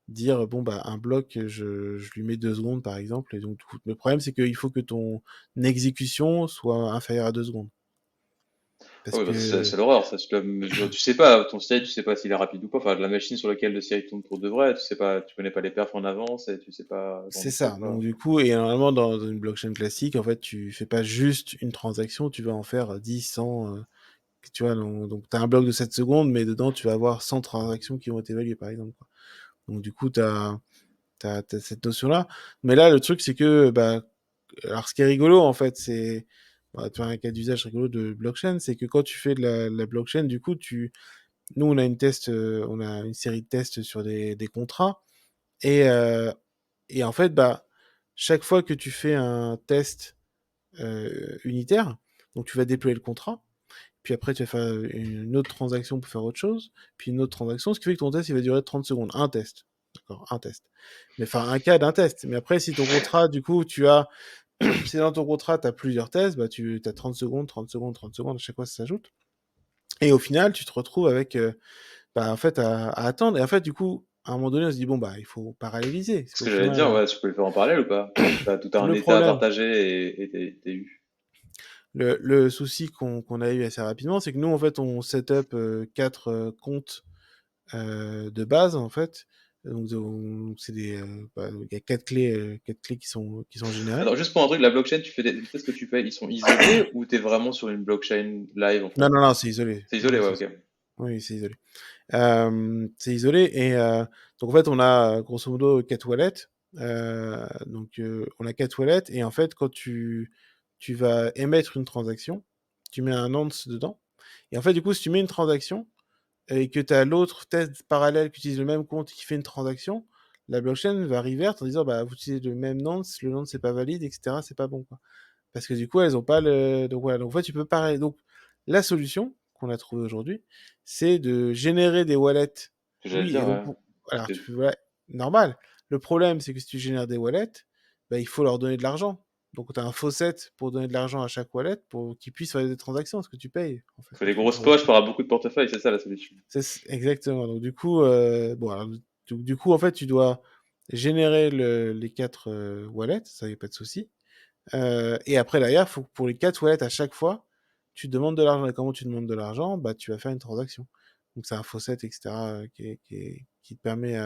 dire bon bah un bloc je lui mets 2 secondes par exemple et donc le problème c'est qu'il faut que ton exécution soit inférieure à 2 secondes Ah parce oui, bah, que c'est l'horreur, ça. Tu sais pas, ton CI, tu sais pas s'il est rapide ou pas. Enfin, la machine sur laquelle le CI tourne pour de vrai, tu sais pas, tu connais pas les perfs en avance et tu sais pas ce genre c'est de choses, ça. quoi. Donc du coup et normalement dans une blockchain classique en fait tu fais pas juste une transaction, tu vas en faire 10 100 tu vois donc tu as un bloc de 7 secondes mais dedans tu vas avoir 100 transactions qui vont être évaluées par exemple quoi. Donc du coup t'as cette notion là mais là le truc c'est que bah alors, ce qui est rigolo, en fait, c'est, tu vois, un cas d'usage rigolo de blockchain, c'est que quand tu fais de la blockchain, du coup, nous, on a une série de tests sur des contrats, et, euh, et en fait, bah, chaque fois que tu fais un test unitaire, donc tu vas déployer le contrat, puis après, tu vas faire une autre transaction pour faire autre chose, puis une autre transaction, ce qui fait que ton test, il va durer 30 secondes. Un test. D'accord, un test. Mais enfin, un cas d'un test. Mais après, si ton contrat, du coup, si dans ton contrat, tu as plusieurs tests, bah, tu as 30 secondes, 30 secondes, 30 secondes, à chaque fois, ça s'ajoute. Et au final, tu te retrouves avec, bah, en fait, à attendre. Et en fait, du coup, à un moment donné, on se dit, bon, bah, il faut paralléliser. Parce Ce qu'au que j'allais final, dire, ouais, tu peux le faire en parallèle ou pas? Tout a un le état à problème, partager et t'es eu. le souci qu'on a eu assez rapidement, c'est que nous, en fait, on set up 4 comptes de base, en fait, Donc, il y a quatre clés qui sont générées. Alors, juste pour un truc, la blockchain, tu fais les tests que tu fais, ils sont isolés ou t'es vraiment sur une blockchain live en Non, fait? non, non, c'est isolé. C'est Non, isolé, non, ouais, c'est ok. isolé. Oui, c'est isolé. C'est isolé et donc en fait on a grosso modo quatre wallets. On a quatre wallets et en fait quand tu vas émettre une transaction, tu mets un nonce dedans et en fait du coup si tu mets une transaction et que tu as l'autre test parallèle qui utilise le même compte qui fait une transaction, la blockchain va revert en disant bah vous utilisez le nonce c'est pas valide, etc. C'est pas bon quoi. Parce que du coup, elles ont pas le. Donc voilà. Donc en fait, tu peux pareil. Donc la solution qu'on a trouvée aujourd'hui, c'est de générer des wallets. Ce que j'allais Oui, dire, et donc ouais. alors C'est- ouais, normal. Le problème, c'est que si tu génères des wallets, bah, il faut leur donner de l'argent. Donc tu as un faucet pour donner de l'argent à chaque wallet pour qu'ils puissent faire des transactions, parce que tu payes en fait Faut quand des tu fais une grosses poches transaction. pour avoir beaucoup de portefeuilles, c'est ça la solution. Exactement. Donc du coup, bon, alors, du coup, en fait, tu dois générer les quatre wallets, ça y a pas de souci. Et après, derrière, faut que pour les 4 wallets, à chaque fois, tu demandes de l'argent. Et comment tu demandes de l'argent? Bah, tu vas faire une transaction. Donc, c'est un faucet, etc., qui te permet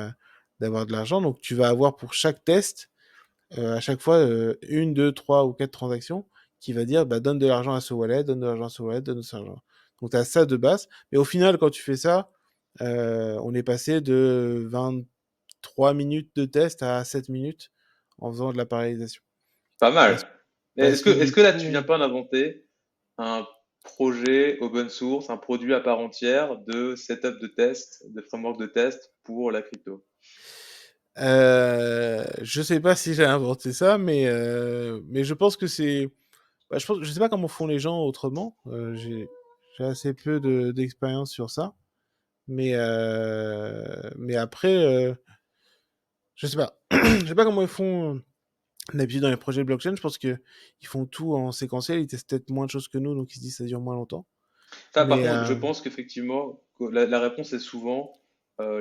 d'avoir de l'argent. Donc, tu vas avoir pour chaque test, à chaque fois, une, deux, trois ou quatre transactions qui va dire bah, donne de l'argent à ce wallet, donne de l'argent à ce wallet, donne de l'argent. Donc, tu as ça de base. Mais au final, quand tu fais ça, on est passé de 23 minutes de test à 7 minutes en faisant de la parallélisation. Pas Parce, mal. Mais parce que est-ce du que là, tu viens coup, pas d'inventer un projet open source, un produit à part entière de setup de test, de framework de test pour la crypto? je sais pas si j'ai inventé ça, mais je pense que je sais pas comment font les gens autrement. J'ai assez peu d'expérience sur ça, mais après, je sais pas. Je sais pas comment ils font d'habitude dans les projets blockchain. Je pense que ils font tout en séquentiel. Ils testent peut-être moins de choses que nous, donc ils se disent ça dure moins longtemps. Ça, par Mais contre, je pense qu'effectivement, que la réponse est souvent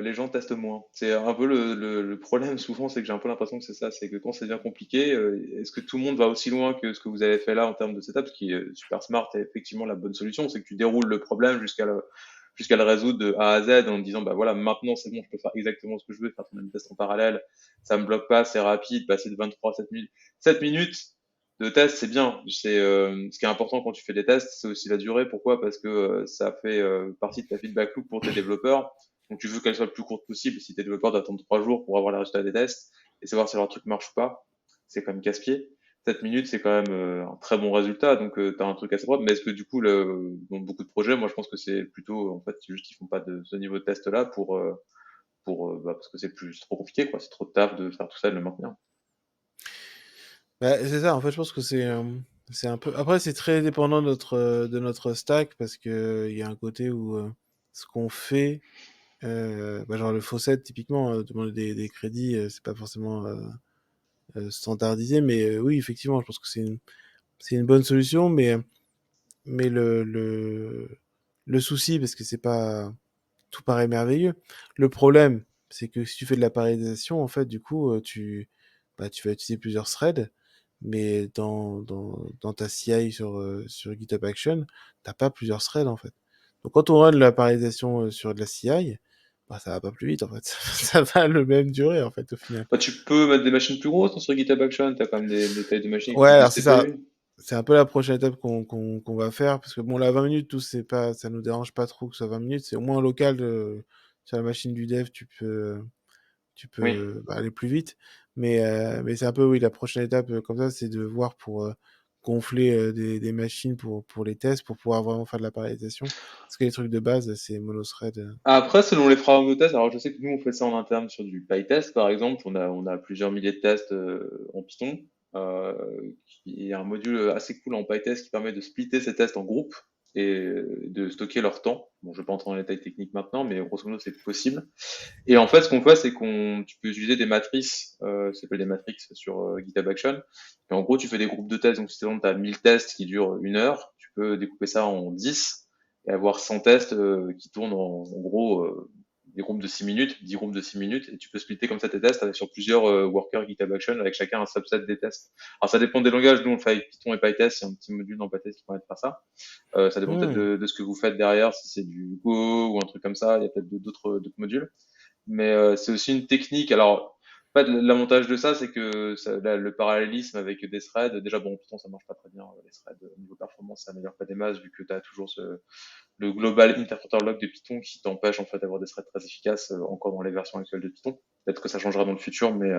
les gens testent moins. C'est un peu le problème souvent, c'est que j'ai un peu l'impression que c'est ça, c'est que quand c'est bien compliqué, est-ce que tout le monde va aussi loin que ce que vous avez fait là en termes de setup, ce qui est super smart et effectivement la bonne solution, c'est que tu déroules le problème jusqu'à le résoudre de A à Z en te disant bah voilà maintenant c'est bon, je peux faire exactement ce que je veux, faire ton même test en parallèle, ça me bloque pas, c'est rapide, passer de 23 à 7 minutes. 7 minutes de test, c'est bien. C'est ce qui est important quand tu fais des tests, c'est aussi la durée. Pourquoi? Parce que ça fait partie de ta feedback loop pour tes développeurs. Donc tu veux qu'elle soit le plus courte possible. Si tes développeurs doivent attendre 3 jours pour avoir les résultats des tests et savoir si leur truc marche ou pas, c'est quand même casse-pied. 7 minutes, c'est quand même un très bon résultat. Donc tu as un truc assez propre. Mais est-ce que du coup, dans beaucoup de projets, moi je pense que c'est plutôt en fait c'est juste qu'ils font pas de ce niveau de test là parce que c'est trop compliqué quoi. C'est trop de taf de faire tout ça et de le maintenir. bah, c'est ça, en fait, je pense que c'est un peu. Après, c'est très dépendant de notre stack parce que il y a un côté où ce qu'on fait, bah, genre le faucet, typiquement, demander des crédits, c'est pas forcément standardisé, mais oui, effectivement, je pense que c'est une bonne solution, mais le souci, parce que c'est pas tout paraît merveilleux. Le problème, c'est que si tu fais de la parallélisation, en fait, du coup, tu vas utiliser plusieurs threads, mais dans ta CI sur GitHub Action, t'as pas plusieurs threads, en fait. Donc, quand on run la parallélisation sur de la CI, bah, ça va pas plus vite, en fait. Ça va le même durer, en fait, au final. Bah, tu peux mettre des machines plus grosses sur GitHub Action, tu as quand même des tailles de machines avec Ouais, plus de alors c'est ça. CPU. C'est un peu la prochaine étape qu'on va faire, parce que bon, la 20 minutes, ça nous dérange pas trop que ce soit 20 minutes. C'est au moins local, sur la machine du dev, tu Oui. peux bah, aller plus vite. Mais c'est un peu, oui, la prochaine étape comme ça, c'est de voir pour gonfler des machines pour les tests, pour pouvoir vraiment faire de la parallélisation. Parce que les trucs de base, c'est monothread. Après, selon les frameworks de test, alors je sais que nous on fait ça en interne sur du PyTest par exemple, on a plusieurs milliers de tests en Python, euh, il y a un module assez cool en PyTest qui permet de splitter ces tests en groupes et de stocker leur temps. Bon, je vais pas entrer dans les détails techniques maintenant, mais grosso modo c'est possible. Et en fait, ce qu'on fait, c'est tu peux utiliser des matrices, ça s'appelle des matrices sur GitHub Action. Et en gros, tu fais des groupes de tests. Donc, si tu as 1000 tests qui durent 1 heure, tu peux découper ça en 10 et avoir 100 tests qui tournent en gros des groupes de 6 minutes, 10 groupes de 6 minutes. Et tu peux splitter comme ça tes tests sur plusieurs workers GitHub Action avec chacun un subset des tests. Alors, ça dépend des langages. Nous, on le fait avec Python et PyTest. Il y a un petit module dans PyTest qui permet de faire ça. Ça dépend peut-être Hmm. de ce que vous faites derrière, si c'est du Go ou un truc comme ça. Il y a peut-être d'autres modules. Mais c'est aussi une technique. Alors, en fait, l'avantage de ça, c'est que le parallélisme avec des threads, déjà, bon, Python, ça marche pas très bien. Les threads, au niveau performance, ça améliore pas des masses, vu que tu as toujours le global interpreter log de Python qui t'empêche en fait d'avoir des threads très efficaces encore dans les versions actuelles de Python. Peut-être que ça changera dans le futur, mais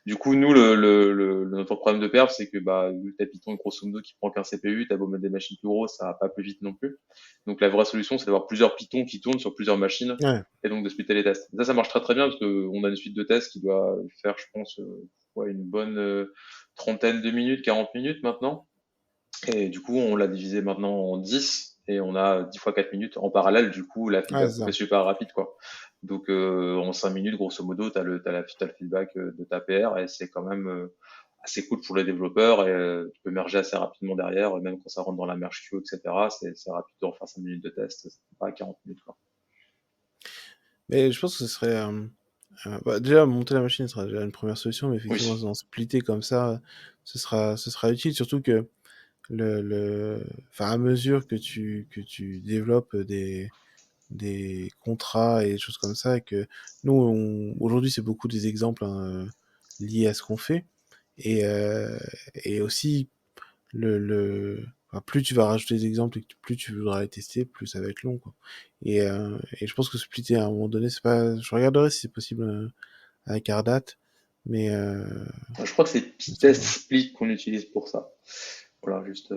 du coup, nous, notre problème de perf, c'est que bah, vu que t'as Python grosso modo qui prend qu'un CPU, t'as beau mettre des machines plus grosses, ça va pas plus vite non plus. Donc la vraie solution, c'est d'avoir plusieurs Python qui tournent sur plusieurs machines Ouais, et donc de splitter les tests. Ça marche très très bien parce qu'on a une suite de tests qui doit faire, je pense, ouais, une bonne trentaine de minutes, 40 minutes maintenant. Et du coup, on l'a divisé maintenant en 10 et on a 10 fois 4 minutes en parallèle. Du coup, la ouais, feedback c'est est ça. super rapide, quoi. Donc, en 5 minutes, grosso modo, t'as le feedback de ta PR et c'est quand même assez cool pour les développeurs et tu peux merger assez rapidement derrière, même quand ça rentre dans la merge queue, etc. C'est rapide de refaire 5 minutes de test, c'est pas 40 minutes, quoi. Mais je pense que ce serait bah, déjà monter la machine sera déjà une première solution, mais Oui. effectivement en splitter comme ça, ce sera utile, surtout que enfin à mesure que tu développes des contrats et des choses comme ça, et que nous aujourd'hui c'est beaucoup des exemples hein, liés à ce qu'on fait, et et aussi enfin, plus tu vas rajouter des exemples et que plus tu voudras les tester, plus ça va être long, quoi. Et je pense que splitter à un moment donné, c'est pas. Je regarderai si c'est possible avec Ardat, mais Je crois que c'est ça Pytest va. Split qu'on utilise pour ça. Voilà, juste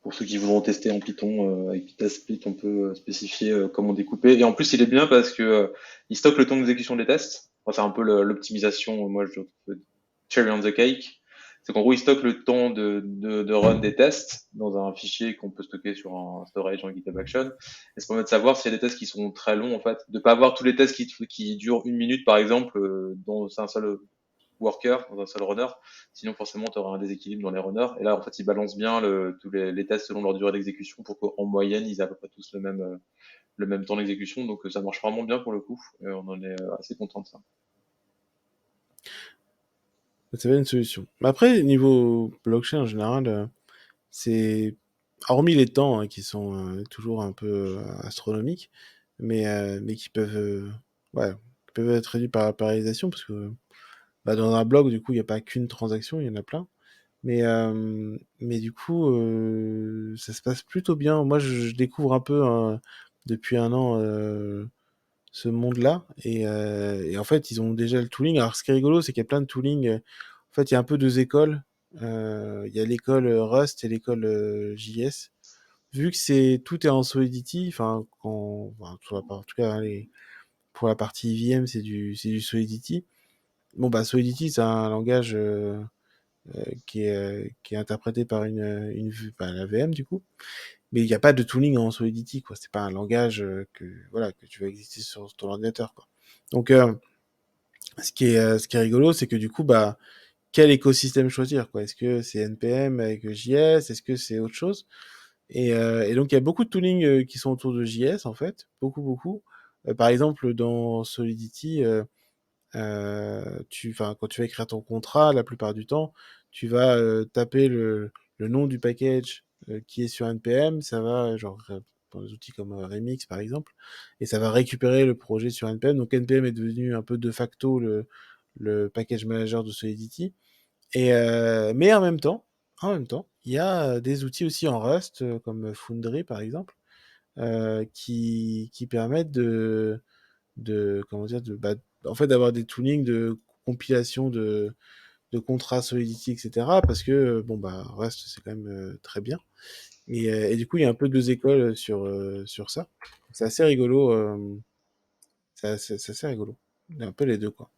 pour ceux qui voudront tester en Python, avec Pytest Split, on peut spécifier comment découper. Et en plus, il est bien parce que il stocke le temps d'exécution des tests. Enfin, c'est un peu l'optimisation, moi je trouve cherry on the cake. C'est qu'en gros, il stocke le temps de run des tests dans un fichier qu'on peut stocker sur un storage en GitHub Action. Et ça permet de savoir s'il y a des tests qui sont très longs, en fait. De pas avoir tous les tests qui durent une minute, par exemple, dans un seul worker, dans un seul runner. Sinon, forcément, tu auras un déséquilibre dans les runners. Et là, en fait, ils balancent bien tous les tests selon leur durée d'exécution pour qu'en moyenne, ils aient à peu près tous le même temps d'exécution. Donc, ça marche vraiment bien pour le coup. Et on en est assez content de ça. Ça va être une solution. Mais après, niveau blockchain en général, c'est hormis les temps hein, qui sont toujours un peu astronomiques, mais qui peuvent, ouais, qui peuvent être réduits par la parallélisation parce que bah, dans un bloc, du coup, il n'y a pas qu'une transaction, il y en a plein. Mais du coup, ça se passe plutôt bien. Moi, je découvre un peu depuis un an ce monde-là. Et en fait, ils ont déjà le tooling. Alors, ce qui est rigolo, c'est qu'il y a plein de tooling. En fait, il y a un peu deux écoles. Il y a l'école Rust et l'école JS. Vu que tout est en Solidity, enfin, en tout cas, pour la partie IVM, c'est du Solidity. Bon, bah, Solidity, c'est un langage qui est interprété par la VM du coup, mais il n'y a pas de tooling en Solidity, quoi. C'est pas un langage voilà, que tu vas exister sur ton ordinateur, quoi. Donc, ce qui est rigolo, c'est que du coup, bah, quel écosystème choisir, quoi? Est-ce que c'est NPM avec JS? Est-ce que c'est autre chose? Et donc, il y a beaucoup de tooling qui sont autour de JS, en fait. Beaucoup, beaucoup. Par exemple, dans Solidity, quand tu vas écrire ton contrat, la plupart du temps, tu vas taper le nom du package qui est sur NPM, ça va, genre, dans des outils comme Remix par exemple, et ça va récupérer le projet sur NPM. Donc NPM est devenu un peu de facto le package manager de Solidity. Mais en même temps, il y a des outils aussi en Rust, comme Foundry par exemple, qui permettent comment dire, en fait, d'avoir des toolings de compilation de contrats Solidity, etc. Parce que, bon, bah, Rust, c'est quand même très bien. Et du coup, il y a un peu deux écoles sur ça. C'est assez rigolo. C'est assez rigolo. Il y a un peu les deux, quoi.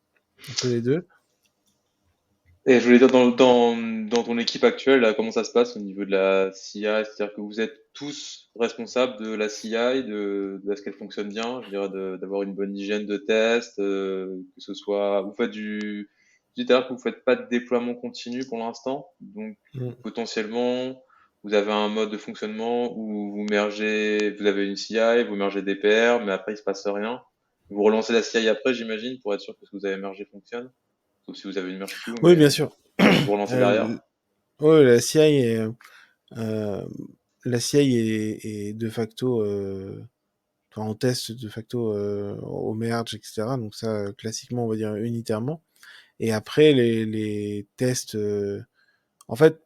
Un peu les deux. Et je voulais dire, dans ton équipe actuelle, là, comment ça se passe au niveau de la CI? C'est-à-dire que vous êtes tous responsables de la CI, de ce qu'elle fonctionne bien, je dirais d'avoir une bonne hygiène de test, que ce soit, vous faites vous dites d'ailleurs que vous faites pas de déploiement continu pour l'instant, donc Mm. potentiellement, vous avez un mode de fonctionnement où vous avez une CI, vous mergez des PR, mais après il se passe rien. Vous relancez la CI après, j'imagine, pour être sûr que ce que vous avez mergé fonctionne, sauf si vous avez une merge queue, Oui, mais bien sûr. vous relancez derrière. Ouais, euh, la CI est de facto enfin, on teste de facto au merge, etc. Donc ça, classiquement, on va dire unitairement. Et après, les tests, en fait,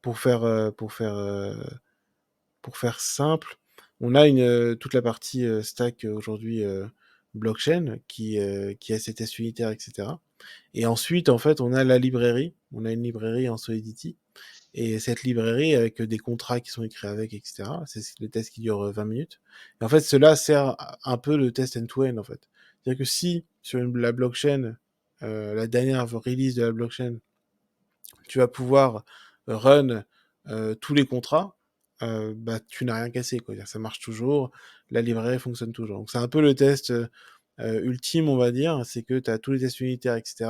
pour faire, euh, pour faire, euh, pour faire simple, on a toute la partie stack aujourd'hui blockchain qui a ses tests unitaires, etc. Et ensuite, en fait, on a la librairie. On a une librairie en Solidity. Et cette librairie, avec des contrats qui sont écrits avec, etc., c'est les tests qui durent 20 minutes. Et en fait, cela sert un peu le test end-to-end, en fait. C'est-à-dire que si, sur la blockchain, la dernière release de la blockchain, tu vas pouvoir run tous les contrats, bah, tu n'as rien cassé, quoi. Ça marche toujours, la librairie fonctionne toujours. Donc c'est un peu le test ultime, on va dire, c'est que tu as tous les tests unitaires, etc.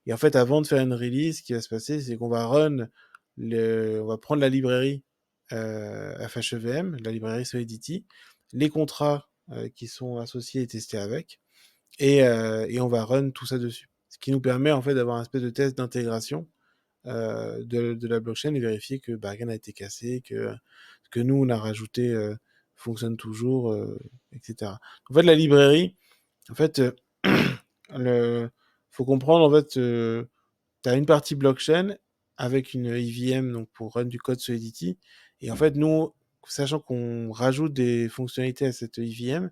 Et en fait, avant de faire une release, ce qui va se passer, c'est qu'on va on va prendre la librairie FHEVM, la librairie Solidity, les contrats qui sont associés et testés avec, et on va run tout ça dessus. Ce qui nous permet en fait d'avoir un espèce de test d'intégration de la blockchain et vérifier que bah, rien n'a été cassé, que ce que nous on a rajouté fonctionne toujours, etc. En fait, la librairie, en fait, le, faut comprendre en fait, tu as une partie blockchain avec une EVM donc pour run du code Solidity, et en fait nous, sachant qu'on rajoute des fonctionnalités à cette EVM,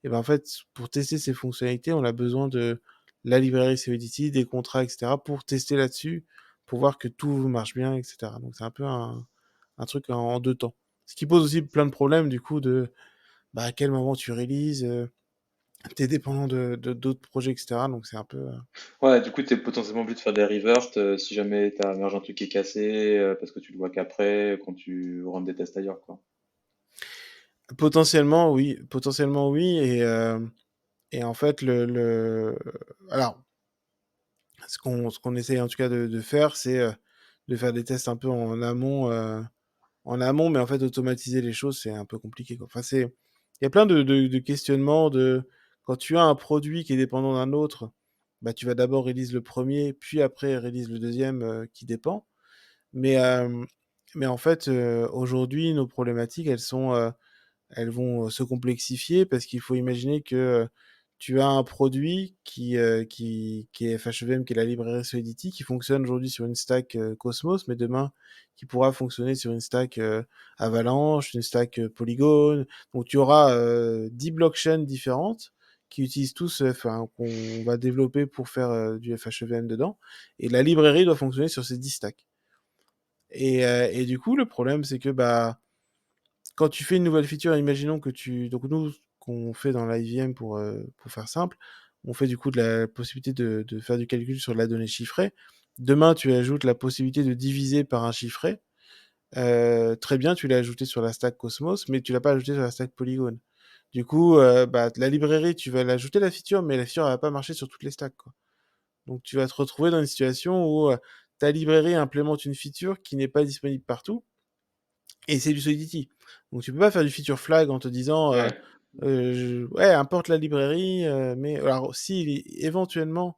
et ben en fait pour tester ces fonctionnalités, on a besoin de la librairie Solidity, des contrats, etc. pour tester là-dessus, pour voir que tout marche bien, etc. Donc c'est un peu un truc en deux temps. Ce qui pose aussi plein de problèmes du coup de bah, à quel moment tu releases, t'es dépendant d'autres projets, etc. Donc c'est un peu. Ouais, du coup, tu es potentiellement obligé de faire des reverts si jamais tu as un truc qui est cassé, parce que tu le vois qu'après, quand tu rentres des tests ailleurs, quoi. Potentiellement oui, et en fait alors ce qu'on essaye en tout cas de faire, c'est de faire des tests un peu en amont, mais en fait automatiser les choses, c'est un peu compliqué, quoi. Enfin il y a plein de questionnements quand tu as un produit qui est dépendant d'un autre, bah tu vas d'abord release le premier, puis après release le deuxième qui dépend. Mais mais en fait aujourd'hui nos problématiques elles vont se complexifier parce qu'il faut imaginer que tu as un produit qui est FHEVM, qui est la librairie Solidity, qui fonctionne aujourd'hui sur une stack Cosmos, mais demain qui pourra fonctionner sur une stack Avalanche, une stack Polygon. Donc tu auras 10 blockchains différentes qui utilisent tous, enfin, qu'on va développer pour faire du FHEVM dedans. Et la librairie doit fonctionner sur ces 10 stacks. Et du coup, le problème, c'est que bah, quand tu fais une nouvelle feature, imaginons que tu. Donc, nous, ce qu'on fait dans l'IVM pour faire simple, on fait du coup de la possibilité de faire du calcul sur la donnée chiffrée. Demain, tu ajoutes la possibilité de diviser par un chiffré. Très bien, tu l'as ajouté sur la stack Cosmos, mais tu l'as pas ajouté sur la stack Polygon. Du coup, bah, la librairie, tu vas l'ajouter la feature, mais la feature elle va pas marcher sur toutes les stacks, quoi. Donc, tu vas te retrouver dans une situation où ta librairie implémente une feature qui n'est pas disponible partout et c'est du Solidity. Donc tu peux pas faire du feature flag en te disant Ouais. ouais, importe la librairie, mais alors si éventuellement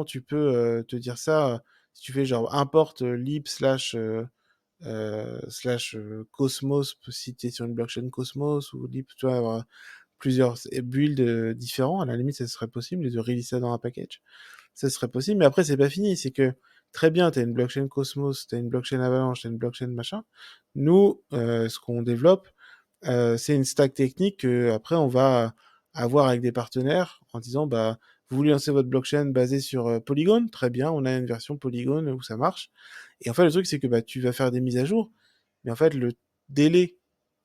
tu peux te dire ça si tu fais genre importe lib slash Cosmos si tu es sur une blockchain Cosmos ou lib, tu vois, avoir plusieurs builds différents, à la limite ça serait possible et de release ça dans un package, ça serait possible, mais après c'est pas fini, c'est que très bien, tu as une blockchain Cosmos, tu as une blockchain Avalanche, tu as une blockchain machin. Nous, ce qu'on développe, c'est une stack technique que après on va avoir avec des partenaires en disant bah vous voulez lancer votre blockchain basée sur Polygon, très bien, on a une version Polygon où ça marche. Et en fait le truc c'est que bah tu vas faire des mises à jour, mais en fait le délai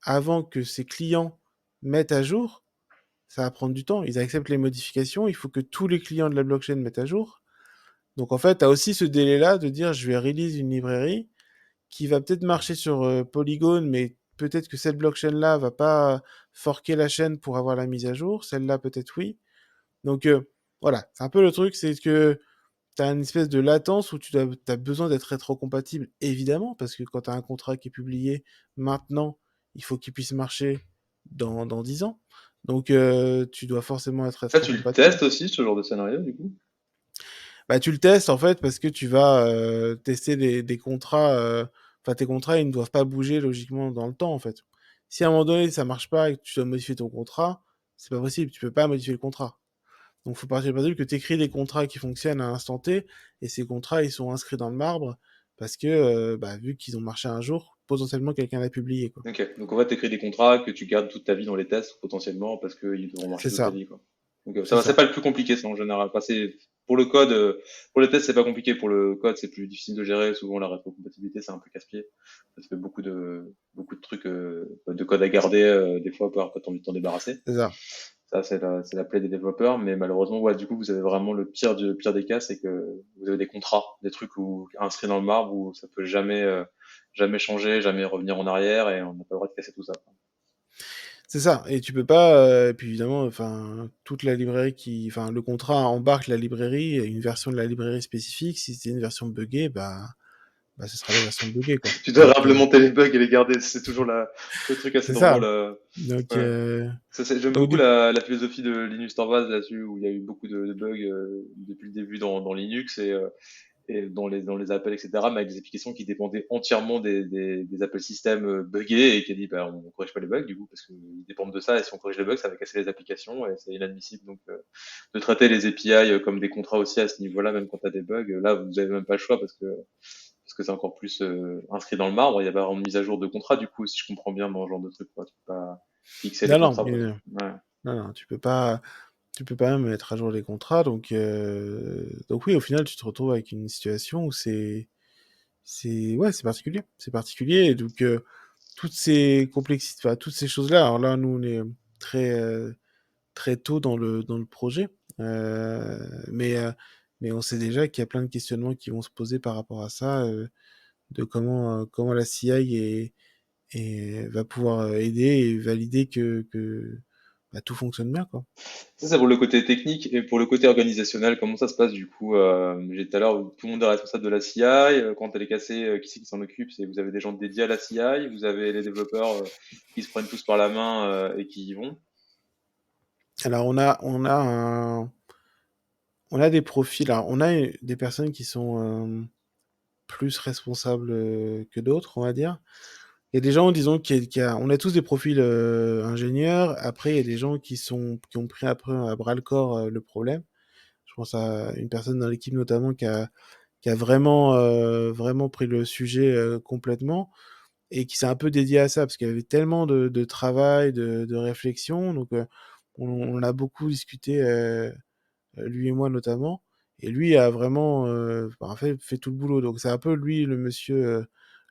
avant que ces clients mettent à jour, ça va prendre du temps. Ils acceptent les modifications, il faut que tous les clients de la blockchain mettent à jour. Donc en fait, tu as aussi ce délai-là de dire je vais release une librairie qui va peut-être marcher sur Polygon, mais peut-être que cette blockchain-là va pas forquer la chaîne pour avoir la mise à jour. Celle-là, peut-être oui. Donc voilà, c'est un peu le truc, c'est que tu as une espèce de latence où tu as besoin d'être rétrocompatible, évidemment, parce que quand tu as un contrat qui est publié maintenant, il faut qu'il puisse marcher dans 10 ans. Donc tu dois forcément être Ça, tu le rétrocompatible. testes aussi, ce genre de scénario, du coup? Bah, tu le testes en fait parce que tu vas tester des contrats. Enfin, tes contrats, ils ne doivent pas bouger logiquement dans le temps en fait. Si à un moment donné ça marche pas et que tu dois modifier ton contrat, c'est pas possible, tu peux pas modifier le contrat. Donc, faut partir du principe que tu écris des contrats qui fonctionnent à l'instant T, et ces contrats, ils sont inscrits dans le marbre, parce que, bah, vu qu'ils ont marché un jour, potentiellement quelqu'un l'a publié, quoi. Ok. Donc en fait, tu écris des contrats que tu gardes toute ta vie dans les tests potentiellement parce qu'ils devront marcher C'est toute ta ça, vie, quoi. Donc c'est c'est ça. pas le plus compliqué ça en général. Enfin, c'est pour le code, pour les tests c'est pas compliqué. Pour le code c'est plus difficile de gérer. Souvent la rétrocompatibilité c'est un peu casse-pied. Ça te fait beaucoup de trucs de code à garder des fois pour pas envie de t'en débarrasser. C'est ça. Ça c'est la plaie des développeurs. Mais malheureusement ouais du coup vous avez vraiment le pire des cas, c'est que vous avez des contrats, des trucs inscrits dans le marbre où ça peut jamais changer, jamais revenir en arrière et on n'a pas le droit de casser tout ça. C'est ça. Et tu peux pas, et puis évidemment, enfin, toute la librairie enfin, le contrat embarque la librairie, une version de la librairie spécifique. Si c'est une version buggée, bah, ce sera la version buggée, quoi. Tu dois Donc, implémenter les bugs et les garder. C'est toujours le truc assez c'est ça. drôle. Donc, Ouais. J'aime donc beaucoup du coup, la philosophie de Linus Torvalds là-dessus, où il y a eu beaucoup de bugs depuis le début dans Linux et dans les appels, etc. Mais avec des applications qui dépendaient entièrement des appels système buggés et qui a dit bah, on corrige pas les bugs du coup parce qu'ils dépendent de ça et si on corrige les bugs ça va casser les applications et c'est inadmissible donc de traiter les API comme des contrats aussi à ce niveau-là même quand tu as des bugs là vous avez même pas le choix parce que c'est encore plus inscrit dans le marbre. Il y a pas vraiment de mise à jour de contrat, du coup, si je comprends bien dans ce genre de truc, quoi. Tu peux pas fixer les non, non, contrats, quoi. Ouais. non, non, tu peux pas mettre à jour les contrats. Donc oui, au final, tu te retrouves avec une situation où ouais, c'est particulier. C'est particulier. Et donc, toutes ces complexités, enfin, toutes ces choses-là. Alors là, nous, on est très, très tôt dans le projet. Euh, mais, euh, mais on sait déjà qu'il y a plein de questionnements qui vont se poser par rapport à ça, de comment la CI va pouvoir aider et valider que bah, tout fonctionne bien, quoi. Ça, c'est pour le côté technique et pour le côté organisationnel, comment ça se passe du coup j'ai dit tout à l'heure, tout le monde est responsable de la CI. Quand elle est cassée, qui c'est qui s'en occupe? C'est vous avez des gens dédiés à la CI, vous avez les développeurs qui se prennent tous par la main et qui y vont. Alors, on a des profils, alors, on a des personnes qui sont plus responsables que d'autres, on va dire. Il y a des gens, disons, on a tous des profils ingénieurs. Après, il y a des gens qui ont pris après à bras le corps le problème. Je pense à une personne dans l'équipe notamment qui a vraiment, vraiment pris le sujet complètement et qui s'est un peu dédié à ça parce qu'il y avait tellement de travail, de réflexion. Donc, on a beaucoup discuté, lui et moi notamment. Et lui a vraiment en fait tout le boulot. Donc, c'est un peu lui le monsieur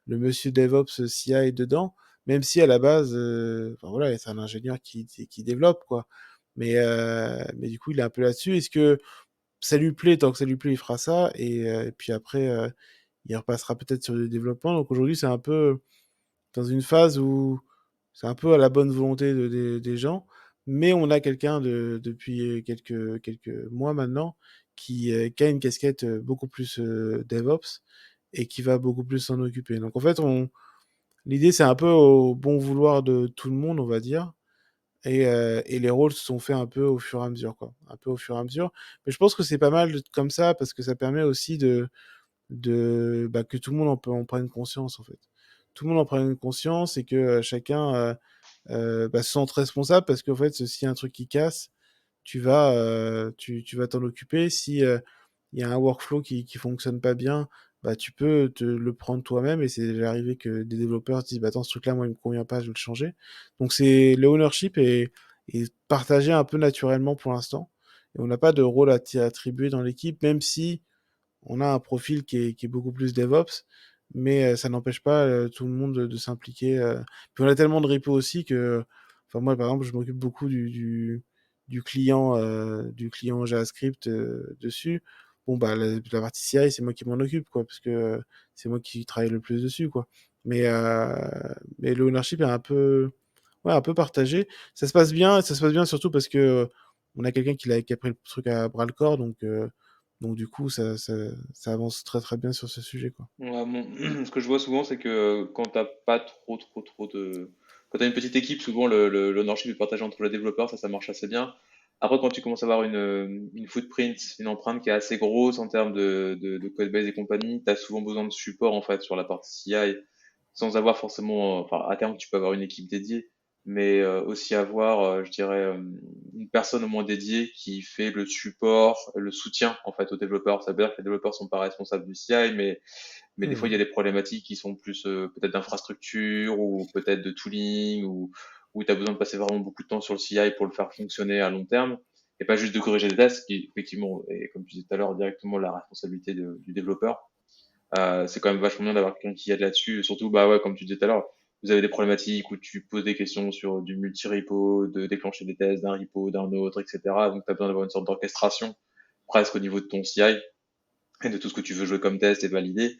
DevOps CI dedans, même si à la base, enfin, voilà, c'est un ingénieur qui développe, quoi. Mais du coup, il est un peu là-dessus. Est-ce que ça lui plaît? Tant que ça lui plaît, il fera ça. Et puis après, il repassera peut-être sur le développement. Donc aujourd'hui, c'est un peu dans une phase où c'est un peu à la bonne volonté des gens, mais on a quelqu'un depuis quelques mois maintenant qui a une casquette beaucoup plus DevOps et qui va beaucoup plus s'en occuper. Donc en fait, l'idée c'est un peu au bon vouloir de tout le monde, on va dire. Et les rôles se sont faits un peu au fur et à mesure, quoi. Un peu au fur et à mesure. Mais je pense que c'est pas mal comme ça parce que ça permet aussi bah, que tout le monde en prenne conscience, en fait. Tout le monde en prenne conscience et que chacun bah, se sente responsable parce qu'en fait, s'il y a un truc qui casse, tu vas t'en occuper. Si il y a un workflow qui fonctionne pas bien, bah, tu peux te le prendre toi-même et c'est déjà arrivé que des développeurs se disent, bah, attends, ce truc-là, moi, il me convient pas, je vais le changer. Donc, le ownership est partagé un peu naturellement pour l'instant. Et on n'a pas de rôle à attribuer dans l'équipe, même si on a un profil qui est beaucoup plus DevOps, mais ça n'empêche pas tout le monde de s'impliquer. Puis on a tellement de repos aussi que, enfin moi par exemple, je m'occupe beaucoup du client JavaScript dessus. Bon bah la partie CI c'est moi qui m'en occupe quoi, parce que c'est moi qui travaille le plus dessus quoi. Mais euh, mais l'ownership est un peu ouais, un peu partagé. Ça se passe bien surtout parce que on a quelqu'un qui a pris le truc à bras le corps, donc du coup, ça avance très très bien sur ce sujet, quoi. Ouais, ce que je vois souvent, c'est que quand t'as pas trop de... Quand t'as une petite équipe, souvent l'ownership est partagé entre les développeurs, ça marche assez bien. Après, quand tu commences à avoir une footprint, une empreinte qui est assez grosse en termes de code base et compagnie, t'as souvent besoin de support en fait sur la partie CI sans avoir forcément, enfin, à terme, tu peux avoir une équipe dédiée, mais aussi avoir, je dirais, une personne au moins dédiée qui fait le support, le soutien en fait aux développeurs. Ça veut dire que les développeurs sont pas responsables du CI, mais des fois il y a Mhm. des problématiques qui sont plus peut-être d'infrastructure ou peut-être de tooling ou où tu as besoin de passer vraiment beaucoup de temps sur le CI pour le faire fonctionner à long terme et pas juste de corriger des tests qui effectivement est comme tu disais tout à l'heure directement la responsabilité du développeur. C'est quand même vachement bien d'avoir quelqu'un qui aide là-dessus. Surtout, bah ouais, comme tu disais tout à l'heure, vous avez des problématiques où tu poses des questions sur du multi-repo, de déclencher des tests d'un repo, d'un autre, etc. Donc, tu as besoin d'avoir une sorte d'orchestration presque au niveau de ton CI et de tout ce que tu veux jouer comme test et valider.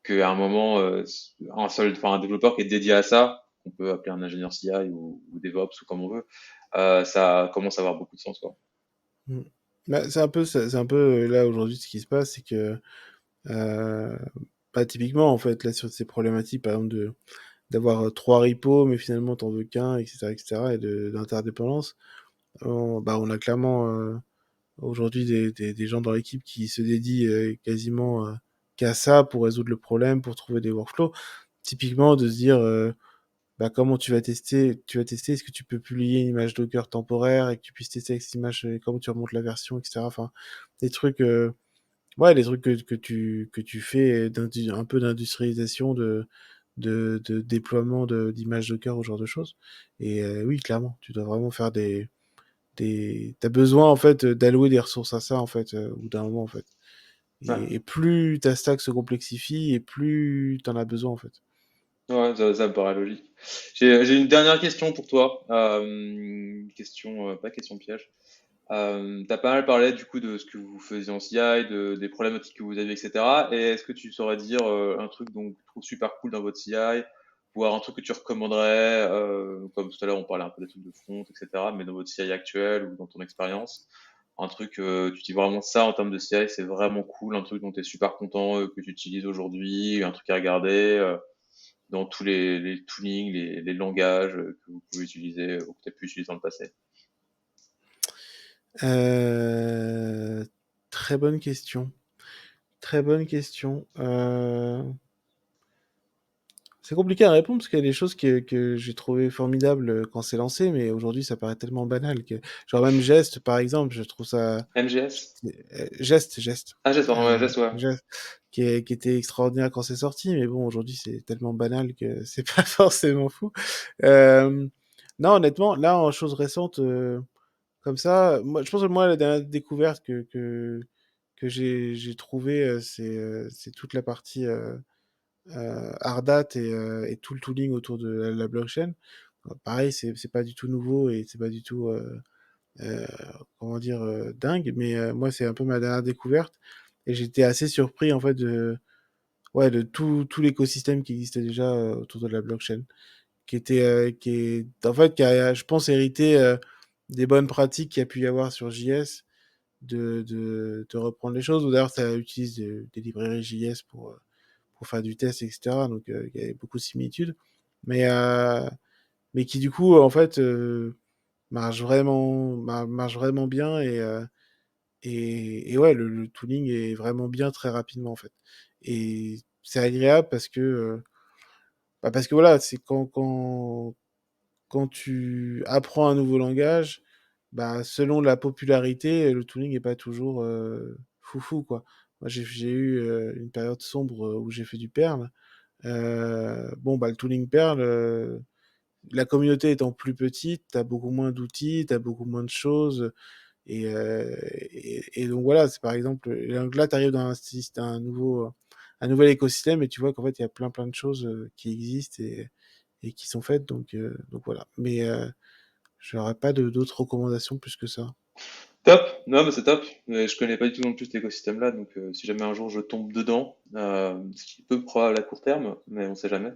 Qu'à un moment, un développeur qui est dédié à ça, qu'on peut appeler un ingénieur CI ou DevOps ou comme on veut, ça commence à avoir beaucoup de sens, quoi. Mhm. Bah, c'est un peu là aujourd'hui ce qui se passe, c'est que euh, bah, typiquement en fait là sur ces problématiques par exemple de d'avoir trois repos mais finalement t'en veux qu'un, etc., etc., et d'interdépendance, bah, on a clairement aujourd'hui des gens dans l'équipe qui se dédient quasiment qu'à ça pour résoudre le problème, pour trouver des workflows. Typiquement, de se dire bah, comment tu vas tester, est-ce que tu peux publier une image Docker temporaire et que tu puisses tester avec cette image, comment tu remontes la version, etc. Enfin, des trucs, ouais, des trucs que tu fais un peu d'industrialisation de déploiement d'images Docker, ou ce genre de choses. Et oui, clairement, tu dois vraiment faire t'as besoin en fait d'allouer des ressources à ça en fait au bout d'un moment en fait. Ouais. Et plus ta stack se complexifie et plus t'en as besoin en fait. Ouais, ça me paraît logique. J'ai une dernière question pour toi. Question, pas question piège. T'as pas mal parlé du coup de ce que vous faisiez en CI, des problématiques que vous aviez, etc. Et est-ce que tu saurais dire un truc dont tu trouves super cool dans votre CI, voire un truc que tu recommanderais, comme tout à l'heure on parlait un peu des trucs de front, etc. Mais dans votre CI actuel ou dans ton expérience, un truc, tu dis vraiment ça en termes de CI, c'est vraiment cool, un truc dont tu es super content, que tu utilises aujourd'hui, un truc à regarder dans tous les toolings, les langages que vous pouvez utiliser ou que tu as pu utiliser dans le passé. Euh, Très bonne question. Très bonne question. C'est compliqué à répondre parce qu'il y a des choses que j'ai trouvé formidables quand c'est lancé, mais aujourd'hui ça paraît tellement banal que, genre même Geste par exemple, je trouve ça MGS? Geste, Ah, geste, pardon, ouais, geste, ouais. Geste, qui était extraordinaire quand c'est sorti, mais bon aujourd'hui c'est tellement banal que c'est pas forcément fou. Euh, non honnêtement, là en chose récente comme ça, moi je pense que moi la dernière découverte que j'ai trouvé, c'est toute la partie Ardat et tout le tooling autour de la blockchain. Pareil, c'est pas du tout nouveau et c'est pas du tout, euh, comment dire, dingue, mais moi, c'est un peu ma dernière découverte. Et j'étais assez surpris, en fait, ouais, de tout l'écosystème qui existait déjà autour de la blockchain, en fait, qui a, je pense, hérité des bonnes pratiques qu'il y a pu y avoir sur JS, de reprendre les choses. Ou d'ailleurs, ça utilise des librairies JS pour faire du test, etc. Donc, il y avait beaucoup de similitudes. Mais, euh, mais qui, du coup, en fait, marche vraiment bien. Et ouais, le tooling est vraiment bien très rapidement, en fait. Et c'est agréable parce que voilà, c'est quand tu apprends un nouveau langage, bah, selon la popularité, le tooling n'est pas toujours foufou, quoi. Moi, j'ai eu une période sombre où j'ai fait du Perl. Bon, bah, le tooling Perl, la communauté étant plus petite, tu as beaucoup moins d'outils, tu as beaucoup moins de choses. Et donc voilà, c'est par exemple, et donc là, tu arrives dans un nouvel écosystème et tu vois qu'en fait, il y a plein de choses qui existent et qui sont faites. Donc voilà. Mais je n'aurais pas d'autres recommandations plus que ça. Top, non mais c'est top. Je connais pas du tout non plus cet écosystème-là, donc si jamais un jour je tombe dedans, ce qui est peu probable à court terme, mais on sait jamais,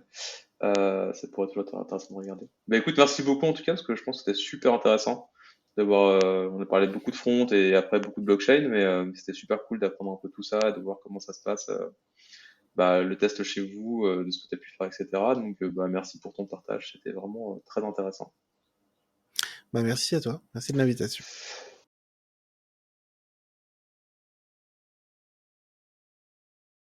ça pourrait toujours être intéressant de regarder. Bah écoute, merci beaucoup en tout cas, parce que je pense que c'était super intéressant d'avoir, on a parlé beaucoup de front et après beaucoup de blockchain, mais c'était super cool d'apprendre un peu tout ça, de voir comment ça se passe, bah, le test chez vous, de ce que tu as pu faire, etc. Donc bah merci pour ton partage, c'était vraiment très intéressant. Bah, merci à toi. Merci de l'invitation.